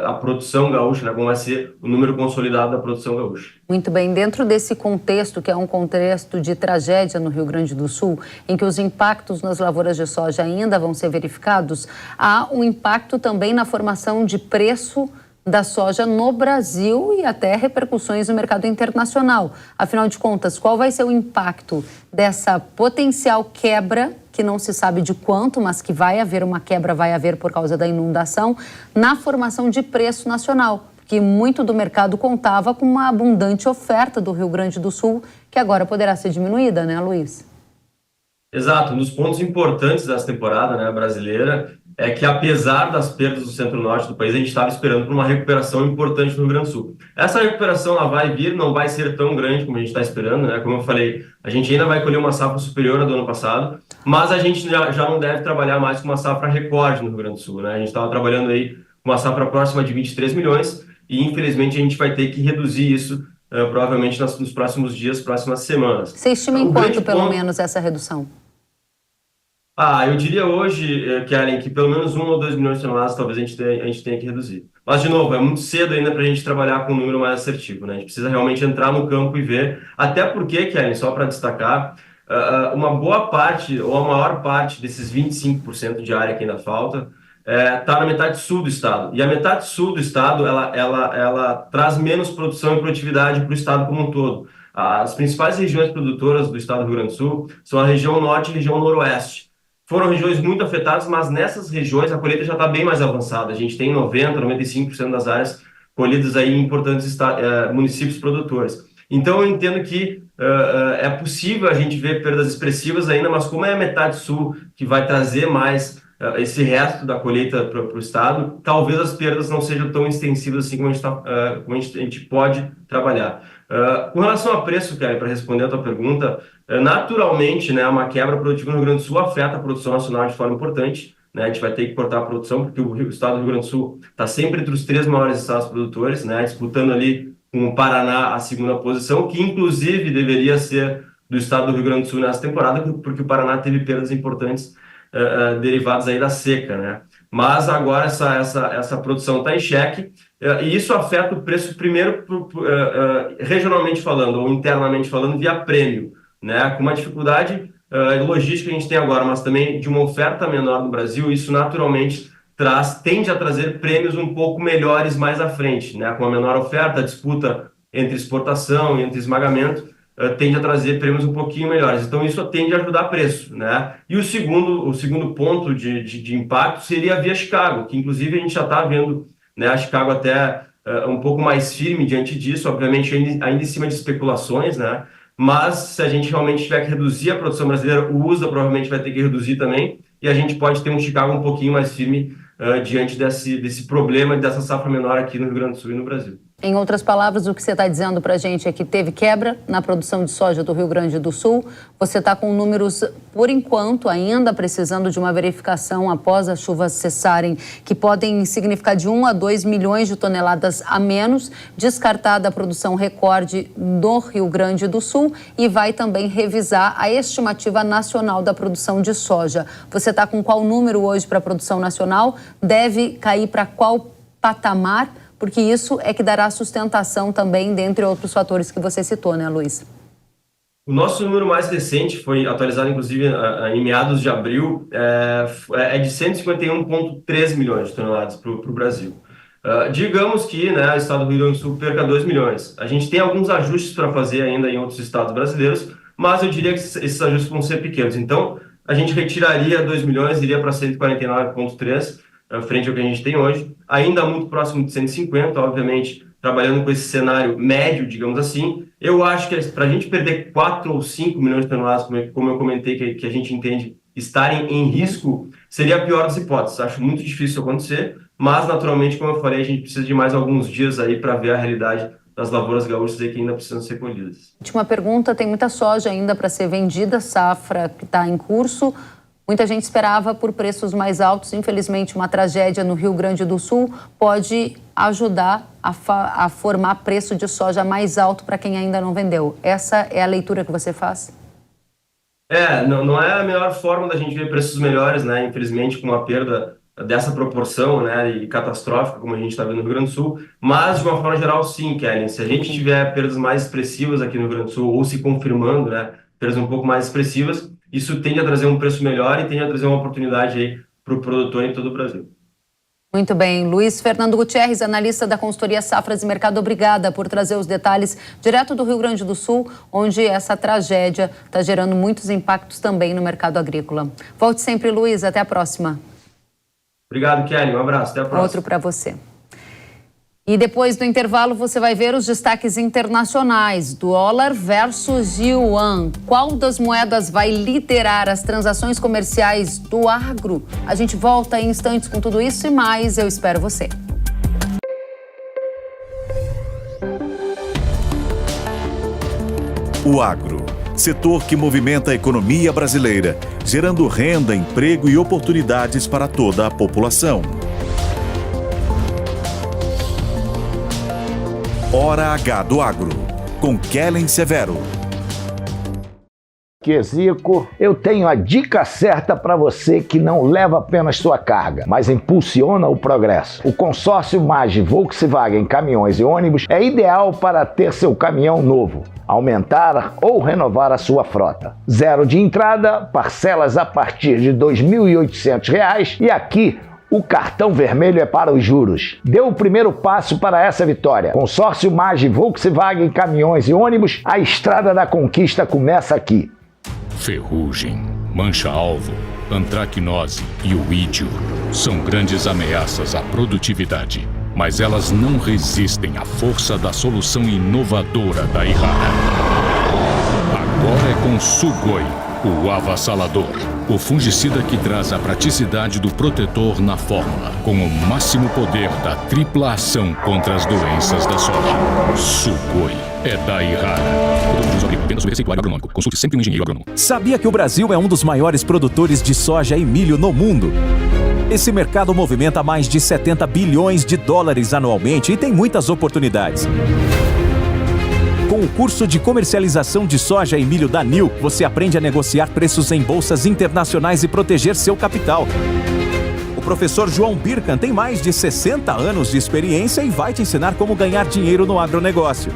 a produção gaúcha, né? Como vai ser o número consolidado da produção gaúcha. Muito bem. Dentro desse contexto, que é um contexto de tragédia no Rio Grande do Sul, em que os impactos nas lavouras de soja ainda vão ser verificados, há um impacto também na formação de preço da soja no Brasil e até repercussões no mercado internacional. Afinal de contas, qual vai ser o impacto dessa potencial quebra, que não se sabe de quanto, mas que vai haver uma quebra, vai haver por causa da inundação, na formação de preço nacional? Que muito do mercado contava com uma abundante oferta do Rio Grande do Sul, que agora poderá ser diminuída, né, Luiz? Exato. Um dos pontos importantes dessa temporada, né, brasileira é que, apesar das perdas do centro-norte do país, a gente estava esperando por uma recuperação importante no Rio Grande do Sul. Essa recuperação ela vai vir, não vai ser tão grande como a gente está esperando, né? Como eu falei, a gente ainda vai colher uma safra superior à do ano passado, mas a gente já não deve trabalhar mais com uma safra recorde no Rio Grande do Sul, né? A gente estava trabalhando aí com uma safra próxima de 23 milhões e, infelizmente, a gente vai ter que reduzir isso provavelmente nos próximos dias, próximas semanas. Você estima em quanto, pelo menos, essa redução? Eu diria hoje, Kellen, que pelo menos 1 ou 2 milhões de toneladas talvez a gente tenha que reduzir. Mas, de novo, é muito cedo ainda para a gente trabalhar com um número mais assertivo, né? A gente precisa realmente entrar no campo e ver. Até porque, Kellen, só para destacar, uma boa parte, ou a maior parte desses 25% de área que ainda falta, está na metade sul do estado. E a metade sul do estado, ela traz menos produção e produtividade para o estado como um todo. As principais regiões produtoras do estado do Rio Grande do Sul são a região norte e a região noroeste. Foram regiões muito afetadas, mas nessas regiões a colheita já está bem mais avançada. A gente tem 90%, 95% das áreas colhidas aí em importantes municípios produtores. Então eu entendo que é possível a gente ver perdas expressivas ainda, mas como é a metade sul que vai trazer mais esse resto da colheita para o estado, talvez as perdas não sejam tão extensivas assim como a gente pode trabalhar. Com relação a preço, Kelly, para responder a tua pergunta, naturalmente, né, uma quebra produtiva no Rio Grande do Sul afeta a produção nacional de forma importante, né, a gente vai ter que cortar a produção, porque o estado do Rio Grande do Sul está sempre entre os 3 maiores estados produtores, né, disputando ali com o Paraná a segunda posição, que inclusive deveria ser do estado do Rio Grande do Sul nessa temporada, porque o Paraná teve perdas importantes derivadas aí da seca, né? Mas agora essa produção está em xeque e isso afeta o preço primeiro regionalmente falando ou internamente falando via prêmio, né? Com uma dificuldade logística que a gente tem agora, mas também de uma oferta menor no Brasil, isso naturalmente tende a trazer prêmios um pouco melhores mais à frente, né? Com a menor oferta, a disputa entre exportação e entre esmagamento tende a trazer prêmios um pouquinho melhores. Então, isso tende a ajudar preço, né? E o segundo ponto de impacto seria via Chicago, que inclusive a gente já está vendo, né, a Chicago até um pouco mais firme diante disso, obviamente ainda em cima de especulações, né? Mas se a gente realmente tiver que reduzir a produção brasileira, o USA provavelmente vai ter que reduzir também, e a gente pode ter um Chicago um pouquinho mais firme diante desse problema e dessa safra menor aqui no Rio Grande do Sul e no Brasil. Em outras palavras, o que você está dizendo para a gente é que teve quebra na produção de soja do Rio Grande do Sul. Você está com números, por enquanto, ainda precisando de uma verificação após as chuvas cessarem, que podem significar de 1 a 2 milhões de toneladas a menos, descartada a produção recorde do Rio Grande do Sul e vai também revisar a estimativa nacional da produção de soja. Você está com qual número hoje para a produção nacional? Deve cair para qual patamar? Porque isso é que dará sustentação também, dentre outros fatores que você citou, né, Luiz? O nosso número mais recente foi atualizado, inclusive, em meados de abril, é de 151,3 milhões de toneladas para o Brasil. Digamos que, né, o estado do Rio Grande do Sul perca 2 milhões. A gente tem alguns ajustes para fazer ainda em outros estados brasileiros, mas eu diria que esses ajustes vão ser pequenos. Então, a gente retiraria 2 milhões, iria para 149,3 frente ao que a gente tem hoje, ainda muito próximo de 150, obviamente, trabalhando com esse cenário médio, digamos assim. Eu acho que para a gente perder 4 ou 5 milhões de toneladas, como eu comentei, que a gente entende estarem em risco, seria a pior das hipóteses. Acho muito difícil acontecer, mas, naturalmente, como eu falei, a gente precisa de mais alguns dias aí para ver a realidade das lavouras gaúchas aí que ainda precisam ser colhidas. Última pergunta, tem muita soja ainda para ser vendida, safra que está em curso. Muita gente esperava por preços mais altos. Infelizmente, uma tragédia no Rio Grande do Sul pode ajudar a formar preço de soja mais alto para quem ainda não vendeu. Essa é a leitura que você faz? Não é a melhor forma da gente ver preços melhores, né? Infelizmente, com uma perda dessa proporção, né, e catastrófica, como a gente está vendo no Rio Grande do Sul. Mas, de uma forma geral, sim, Kelly. Se a gente tiver perdas mais expressivas aqui no Rio Grande do Sul, ou se confirmando, né, perdas um pouco mais expressivas, isso tende a trazer um preço melhor e tende a trazer uma oportunidade aí para o produtor em todo o Brasil. Muito bem. Luiz Fernando Gutierrez, analista da consultoria Safras e Mercado, obrigada por trazer os detalhes direto do Rio Grande do Sul, onde essa tragédia está gerando muitos impactos também no mercado agrícola. Volte sempre, Luiz. Até a próxima. Obrigado, Kelly. Um abraço. Até a próxima. Outro para você. E depois do intervalo você vai ver os destaques internacionais, dólar versus yuan. Qual das moedas vai liderar as transações comerciais do agro? A gente volta em instantes com tudo isso e mais. Eu espero você. O agro, setor que movimenta a economia brasileira, gerando renda, emprego e oportunidades para toda a população. Hora H do Agro, com Kellen Severo. Zico, eu tenho a dica certa para você que não leva apenas sua carga, mas impulsiona o progresso. O consórcio MAGE Volkswagen Caminhões e Ônibus é ideal para ter seu caminhão novo, aumentar ou renovar a sua frota. Zero de entrada, parcelas a partir de R$ 2.800 e aqui o cartão vermelho é para os juros. Dê o primeiro passo para essa vitória. Consórcio MAGE Volkswagen Caminhões e Ônibus, a estrada da conquista começa aqui. Ferrugem, mancha-alvo, antracnose e o ídio são grandes ameaças à produtividade. mas elas não resistem à força da solução inovadora da Ihara. Agora é com Sugoi, o avassalador. O fungicida que traz a praticidade do protetor na fórmula, com o máximo poder da tripla ação contra as doenças da soja. Sugoi é da Ihara. Apenas sobre receituário agronômico. Consulte sempre um engenheiro agrônomo. Sabia que o Brasil é um dos maiores produtores de soja e milho no mundo? Esse mercado movimenta mais de 70 bilhões de dólares anualmente e tem muitas oportunidades. Com o curso de comercialização de soja e milho da NIL, você aprende a negociar preços em bolsas internacionais e proteger seu capital. O professor João Birkan tem mais de 60 anos de experiência e vai te ensinar como ganhar dinheiro no agronegócio.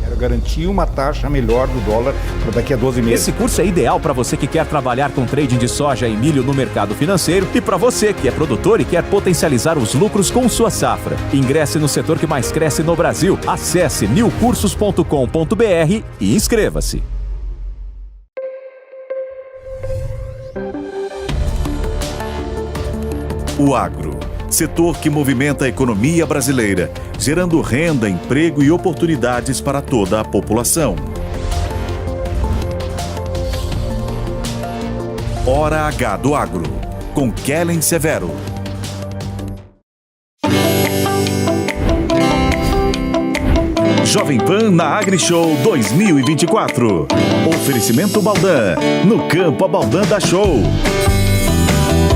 Quero garantir uma taxa melhor do dólar para daqui a 12 meses. Esse curso é ideal para você que quer trabalhar com trading de soja e milho no mercado financeiro e para você que é produtor e quer potencializar os lucros com sua safra. Ingresse no setor que mais cresce no Brasil. Acesse nilcursos.com.br e inscreva-se. O agro, setor que movimenta a economia brasileira, gerando renda, emprego e oportunidades para toda a população. Hora H do Agro, com Kellen Severo. Jovem Pan na AgriShow 2024. Oferecimento Baldan, no campo a Baldan dá show.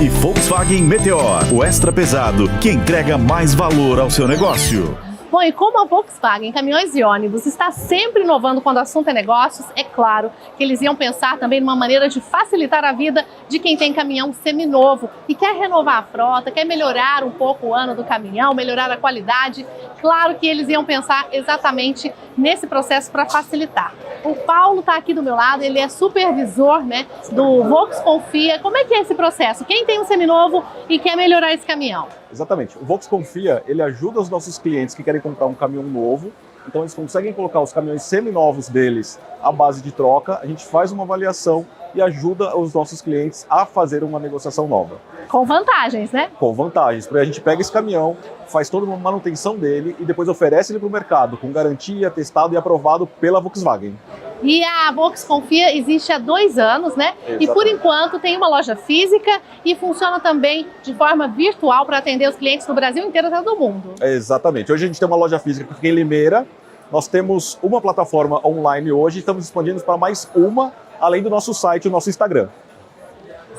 E Volkswagen Meteor, o extra pesado que entrega mais valor ao seu negócio. Bom, e como a Volkswagen Caminhões e Ônibus está sempre inovando quando o assunto é negócios, é claro que eles iam pensar também numa maneira de facilitar a vida de quem tem caminhão seminovo e quer renovar a frota, quer melhorar um pouco o ano do caminhão, melhorar a qualidade. Claro que eles iam pensar exatamente nesse processo para facilitar. O Paulo está aqui do meu lado, ele é supervisor, né, do Vox Confia. Como é que é esse processo? Quem tem um seminovo e quer melhorar esse caminhão? Exatamente. O Vox Confia, ele ajuda os nossos clientes que querem comprar um caminhão novo. Então eles conseguem colocar os caminhões seminovos deles à base de troca. A gente faz uma avaliação e ajuda os nossos clientes a fazer uma negociação nova. Com vantagens, né? Com vantagens, porque a gente pega esse caminhão, faz toda uma manutenção dele e depois oferece ele para o mercado com garantia, testado e aprovado pela Volkswagen. E a Vox Confia existe há 2 anos, né? Exatamente. E por enquanto tem uma loja física e funciona também de forma virtual para atender os clientes do Brasil inteiro e do mundo. Exatamente. Hoje a gente tem uma loja física que fica em Limeira. Nós temos uma plataforma online hoje e estamos expandindo para mais uma, além do nosso site e o nosso Instagram.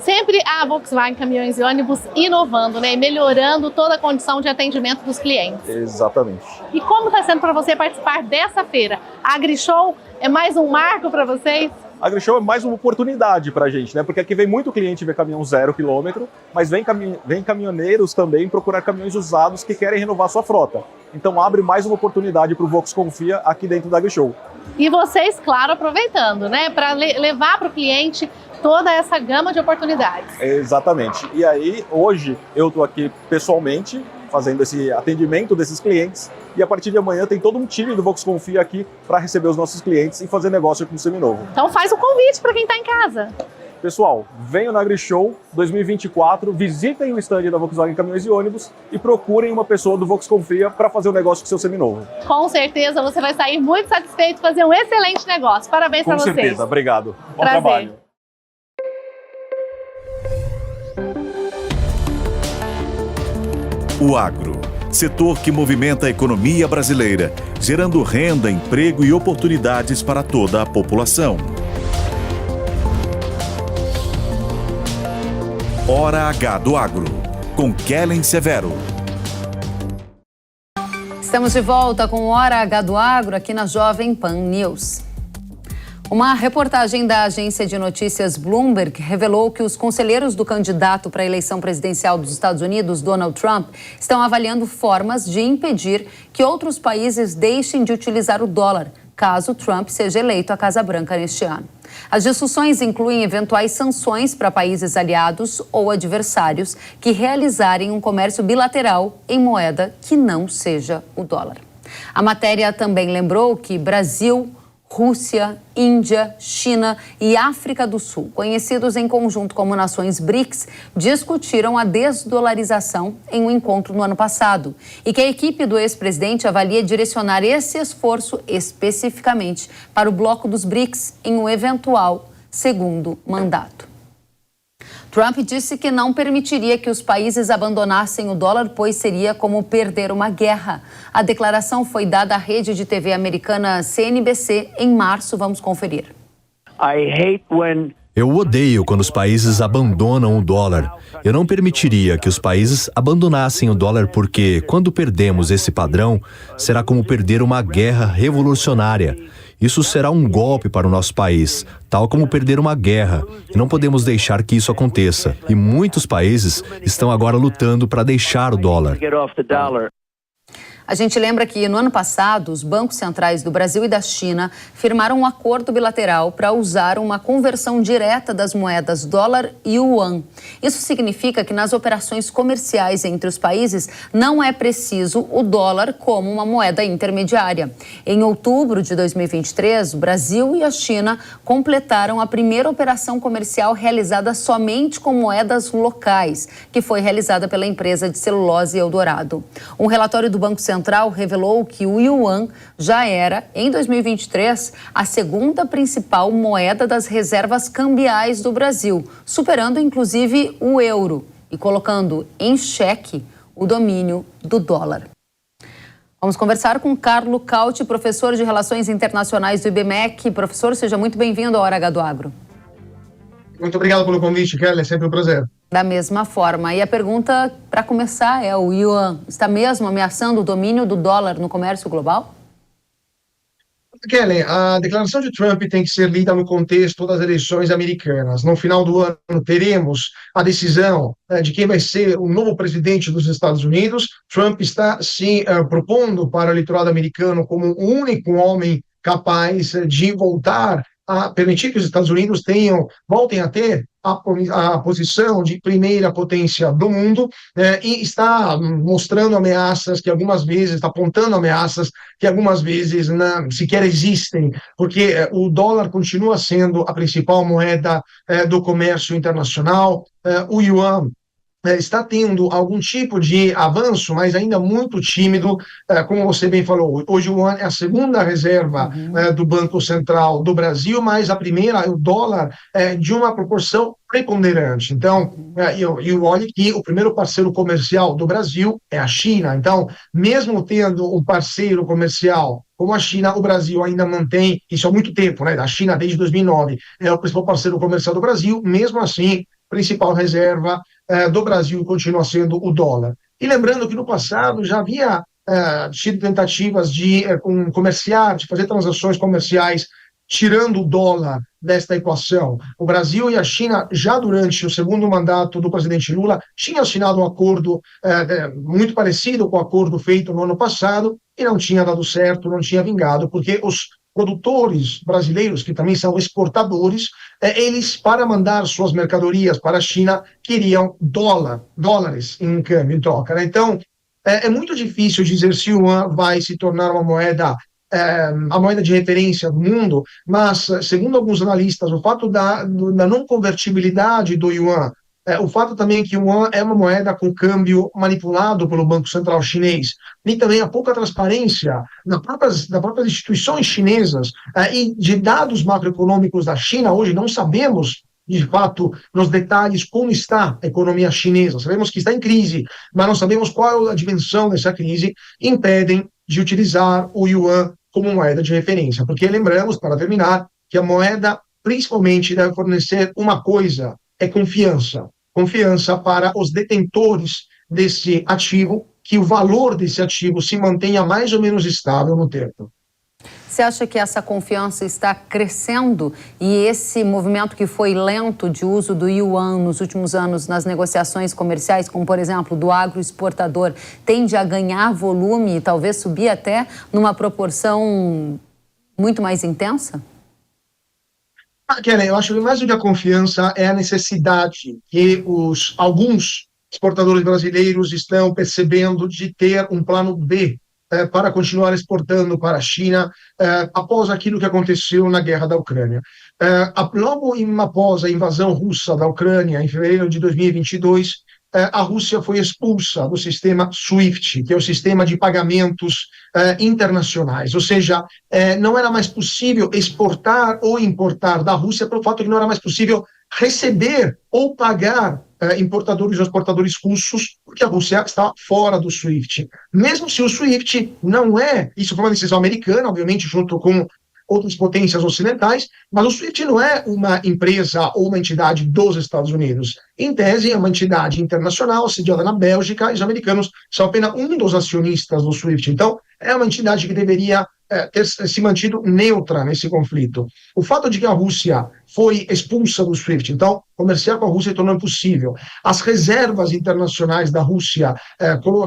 Sempre a Volkswagen Caminhões e Ônibus inovando, né? E melhorando toda a condição de atendimento dos clientes. Exatamente. E como está sendo para você participar dessa feira? A AgriShow é mais um marco para vocês? A AgriShow é mais uma oportunidade para a gente, né? Porque aqui vem muito cliente ver caminhão 0 quilômetro, mas vem caminhoneiros também procurar caminhões usados que querem renovar sua frota. Então abre mais uma oportunidade para o Vox Confia aqui dentro da AgriShow. E vocês, claro, aproveitando, né? Para levar para o cliente toda essa gama de oportunidades. Exatamente. E aí, hoje, eu estou aqui pessoalmente fazendo esse atendimento desses clientes e a partir de amanhã tem todo um time do Vox Confia aqui para receber os nossos clientes e fazer negócio com o seminovo. Então faz o convite para quem está em casa. Pessoal, venham na AgriShow 2024, visitem o stand da Volkswagen Caminhões e Ônibus e procurem uma pessoa do Vox Confia para fazer o negócio com o seu seminovo. Com certeza você vai sair muito satisfeito e fazer um excelente negócio. Parabéns para vocês. Com certeza, obrigado. Bom Prazer. trabalho. O agro, setor que movimenta a economia brasileira, gerando renda, emprego e oportunidades para toda a população. Hora H do Agro, com Kellen Severo. Estamos de volta com Hora H do Agro aqui na Jovem Pan News. Uma reportagem da agência de notícias Bloomberg revelou que os conselheiros do candidato para a eleição presidencial dos Estados Unidos, Donald Trump, estão avaliando formas de impedir que outros países deixem de utilizar o dólar, caso Trump seja eleito à Casa Branca neste ano. As discussões incluem eventuais sanções para países aliados ou adversários que realizarem um comércio bilateral em moeda que não seja o dólar. A matéria também lembrou que Brasil, Rússia, Índia, China e África do Sul, conhecidos em conjunto como nações BRICS, discutiram a desdolarização em um encontro no ano passado e que a equipe do ex-presidente avalia direcionar esse esforço especificamente para o bloco dos BRICS em um eventual segundo mandato. Trump disse que não permitiria que os países abandonassem o dólar, pois seria como perder uma guerra. A declaração foi dada à rede de TV americana CNBC em março. Vamos conferir. Eu odeio quando os países abandonam o dólar. Eu não permitiria que os países abandonassem o dólar porque, quando perdemos esse padrão, será como perder uma guerra revolucionária. Isso será um golpe para o nosso país, tal como perder uma guerra. E não podemos deixar que isso aconteça. E muitos países estão agora lutando para deixar o dólar. A gente lembra que no ano passado, os bancos centrais do Brasil e da China firmaram um acordo bilateral para usar uma conversão direta das moedas dólar e yuan. Isso significa que nas operações comerciais entre os países não é preciso o dólar como uma moeda intermediária. Em outubro de 2023, o Brasil e a China completaram a primeira operação comercial realizada somente com moedas locais, que foi realizada pela empresa de celulose Eldorado. Um relatório do Banco Central revelou que o yuan já era, em 2023, a segunda principal moeda das reservas cambiais do Brasil, superando inclusive o euro e colocando em xeque o domínio do dólar. Vamos conversar com Carlo Cauti, professor de Relações Internacionais do IBMEC. Professor, seja muito bem-vindo ao Hora H do Agro. Muito obrigado pelo convite, Kelly, é sempre um prazer. Da mesma forma. E a pergunta, para começar, é: o yuan está mesmo ameaçando o domínio do dólar no comércio global? Kelly, a declaração de Trump tem que ser lida no contexto das eleições americanas. No final do ano, teremos a decisão de quem vai ser o novo presidente dos Estados Unidos. Trump está se propondo para o eleitorado americano como o único homem capaz de voltar a permitir que os Estados Unidos voltem a ter a posição de primeira potência do mundo, e está mostrando ameaças que algumas vezes, está apontando ameaças que algumas vezes não sequer existem, porque o dólar continua sendo a principal moeda do comércio internacional. O yuan está tendo algum tipo de avanço, mas ainda muito tímido, como você bem falou. Hoje o yuan é a segunda reserva do Banco Central do Brasil, mas a primeira, o dólar, de uma proporção preponderante. Então, olhe que o primeiro parceiro comercial do Brasil é a China. Então, mesmo tendo um parceiro comercial como a China, o Brasil ainda mantém, isso há muito tempo, né? A China, desde 2009, é o principal parceiro comercial do Brasil, mesmo assim, principal reserva do Brasil continua sendo o dólar. E lembrando que no passado já havia tido tentativas de fazer transações comerciais tirando o dólar desta equação. O Brasil e a China, já durante o segundo mandato do presidente Lula, tinham assinado um acordo muito parecido com o acordo feito no ano passado e não tinha dado certo, não tinha vingado, porque os produtores brasileiros, que também são exportadores, eles, para mandar suas mercadorias para a China, queriam dólares em câmbio, em troca, né? Então, é muito difícil dizer se o yuan vai se tornar uma moeda, a moeda de referência do mundo, mas, segundo alguns analistas, o fato da não convertibilidade do yuan, o fato também que o yuan é uma moeda com câmbio manipulado pelo Banco Central chinês, e também a pouca transparência das próprias instituições chinesas e de dados macroeconômicos da China. Hoje não sabemos, de fato, nos detalhes como está a economia chinesa. Sabemos que está em crise, mas não sabemos qual é a dimensão dessa crise, impedem de utilizar o yuan como moeda de referência. Porque lembramos, para terminar, que a moeda principalmente deve fornecer uma coisa: é confiança. Confiança para os detentores desse ativo, que o valor desse ativo se mantenha mais ou menos estável no tempo. Você acha que essa confiança está crescendo e esse movimento que foi lento de uso do yuan nos últimos anos nas negociações comerciais, como por exemplo do agroexportador, tende a ganhar volume e talvez subir até numa proporção muito mais intensa? Kelly, eu acho que mais do que a confiança é a necessidade que alguns exportadores brasileiros estão percebendo de ter um plano B para continuar exportando para a China após aquilo que aconteceu na guerra da Ucrânia. Logo após a invasão russa da Ucrânia, em fevereiro de 2022, a Rússia foi expulsa do sistema SWIFT, que é o sistema de pagamentos internacionais, ou seja, não era mais possível exportar ou importar da Rússia pelo fato que não era mais possível receber ou pagar importadores ou exportadores russos, porque a Rússia está fora do SWIFT. Mesmo se o SWIFT não isso foi uma decisão americana, obviamente, junto com outras potências ocidentais, mas o SWIFT não é uma empresa ou uma entidade dos Estados Unidos. Em tese, é uma entidade internacional sediada na Bélgica, e os americanos são apenas um dos acionistas do SWIFT. Então, é uma entidade que deveria ter se mantido neutra nesse conflito. O fato de que a Rússia foi expulsa do SWIFT, então, comerciar com a Rússia tornou impossível. As reservas internacionais da Rússia,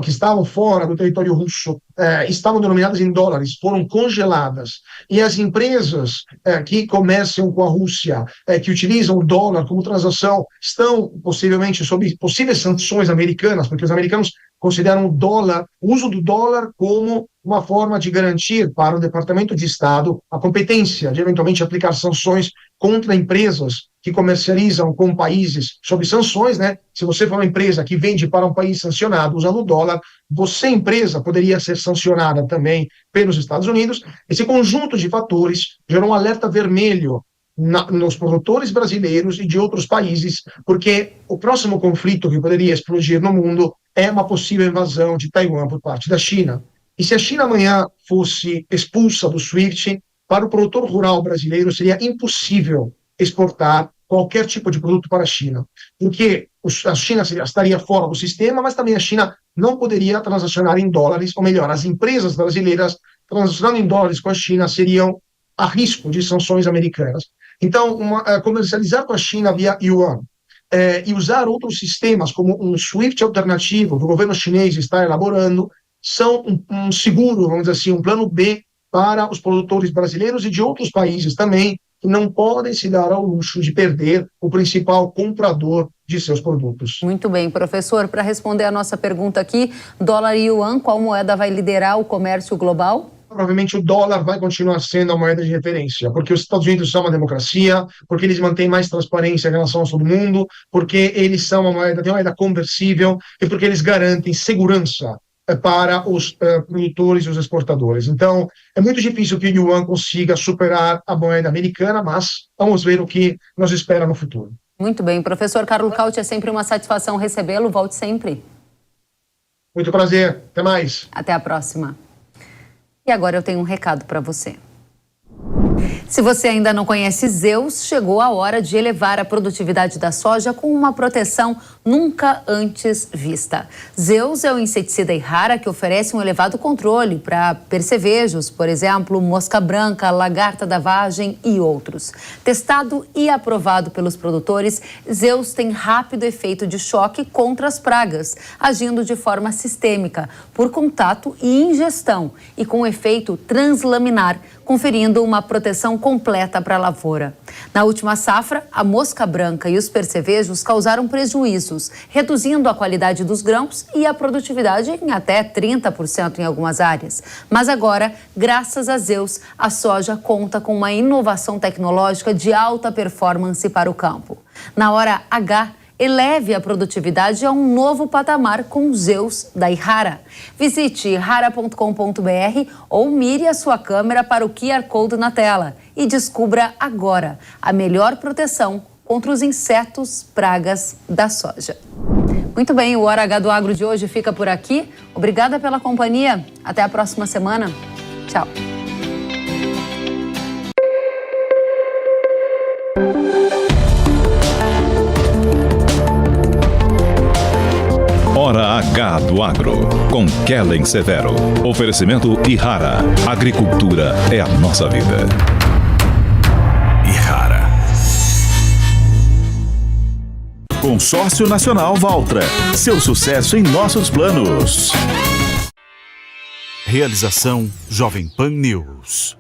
que estavam fora do território russo, estavam denominadas em dólares, foram congeladas. E as empresas que comerciam com a Rússia, que utilizam o dólar como transação, estão possivelmente sob possíveis sanções americanas, porque os americanos consideram o uso do dólar como uma forma de garantir para o Departamento de Estado a competência de eventualmente aplicar sanções contra empresas que comercializam com países sob sanções, né? Se você for uma empresa que vende para um país sancionado usando o dólar, você, empresa, poderia ser sancionada também pelos Estados Unidos. Esse conjunto de fatores gerou um alerta vermelho nos produtores brasileiros e de outros países, porque o próximo conflito que poderia explodir no mundo é uma possível invasão de Taiwan por parte da China. E se a China amanhã fosse expulsa do SWIFT, para o produtor rural brasileiro seria impossível exportar qualquer tipo de produto para a China, porque a China estaria fora do sistema, mas também a China não poderia transacionar em dólares, ou melhor, as empresas brasileiras transacionando em dólares com a China seriam a risco de sanções americanas. Então, comercializar com a China via yuan e usar outros sistemas, como um SWIFT alternativo que o governo chinês está elaborando, são um seguro, vamos dizer assim, um plano B para os produtores brasileiros e de outros países também, que não podem se dar ao luxo de perder o principal comprador de seus produtos. Muito bem, professor, para responder a nossa pergunta aqui, dólar e yuan, qual moeda vai liderar o comércio global? Provavelmente o dólar vai continuar sendo a moeda de referência, porque os Estados Unidos são uma democracia, porque eles mantêm mais transparência em relação ao todo mundo, porque eles são uma moeda conversível e porque eles garantem segurança para os produtores e os exportadores. Então, é muito difícil que o yuan consiga superar a moeda americana, mas vamos ver o que nos espera no futuro. Muito bem, professor Carlo Cauti, é sempre uma satisfação recebê-lo, volte sempre. Muito prazer, até mais. Até a próxima. E agora eu tenho um recado para você. Se você ainda não conhece Zeus, chegou a hora de elevar a produtividade da soja com uma proteção nunca antes vista. Zeus é o inseticida Ihara que oferece um elevado controle para percevejos, por exemplo, mosca branca, lagarta da vagem e outros. Testado e aprovado pelos produtores, Zeus tem rápido efeito de choque contra as pragas, agindo de forma sistêmica, por contato e ingestão, e com efeito translaminar, conferindo uma proteção completa para a lavoura. Na última safra, a mosca branca e os percevejos causaram prejuízos, reduzindo a qualidade dos grãos e a produtividade em até 30% em algumas áreas. Mas agora, graças a Zeus, a soja conta com uma inovação tecnológica de alta performance para o campo. Na hora H, eleve a produtividade a um novo patamar com Zeus da Ihara. Visite ihara.com.br ou mire a sua câmera para o QR Code na tela e descubra agora a melhor proteção contra os insetos pragas da soja. Muito bem, o Hora H do Agro de hoje fica por aqui. Obrigada pela companhia. Até a próxima semana. Tchau. Hora H do Agro, com Kellen Severo. Oferecimento Ihara. Agricultura é a nossa vida. Ihara. Consórcio Nacional Valtra. Seu sucesso em nossos planos. Realização Jovem Pan News.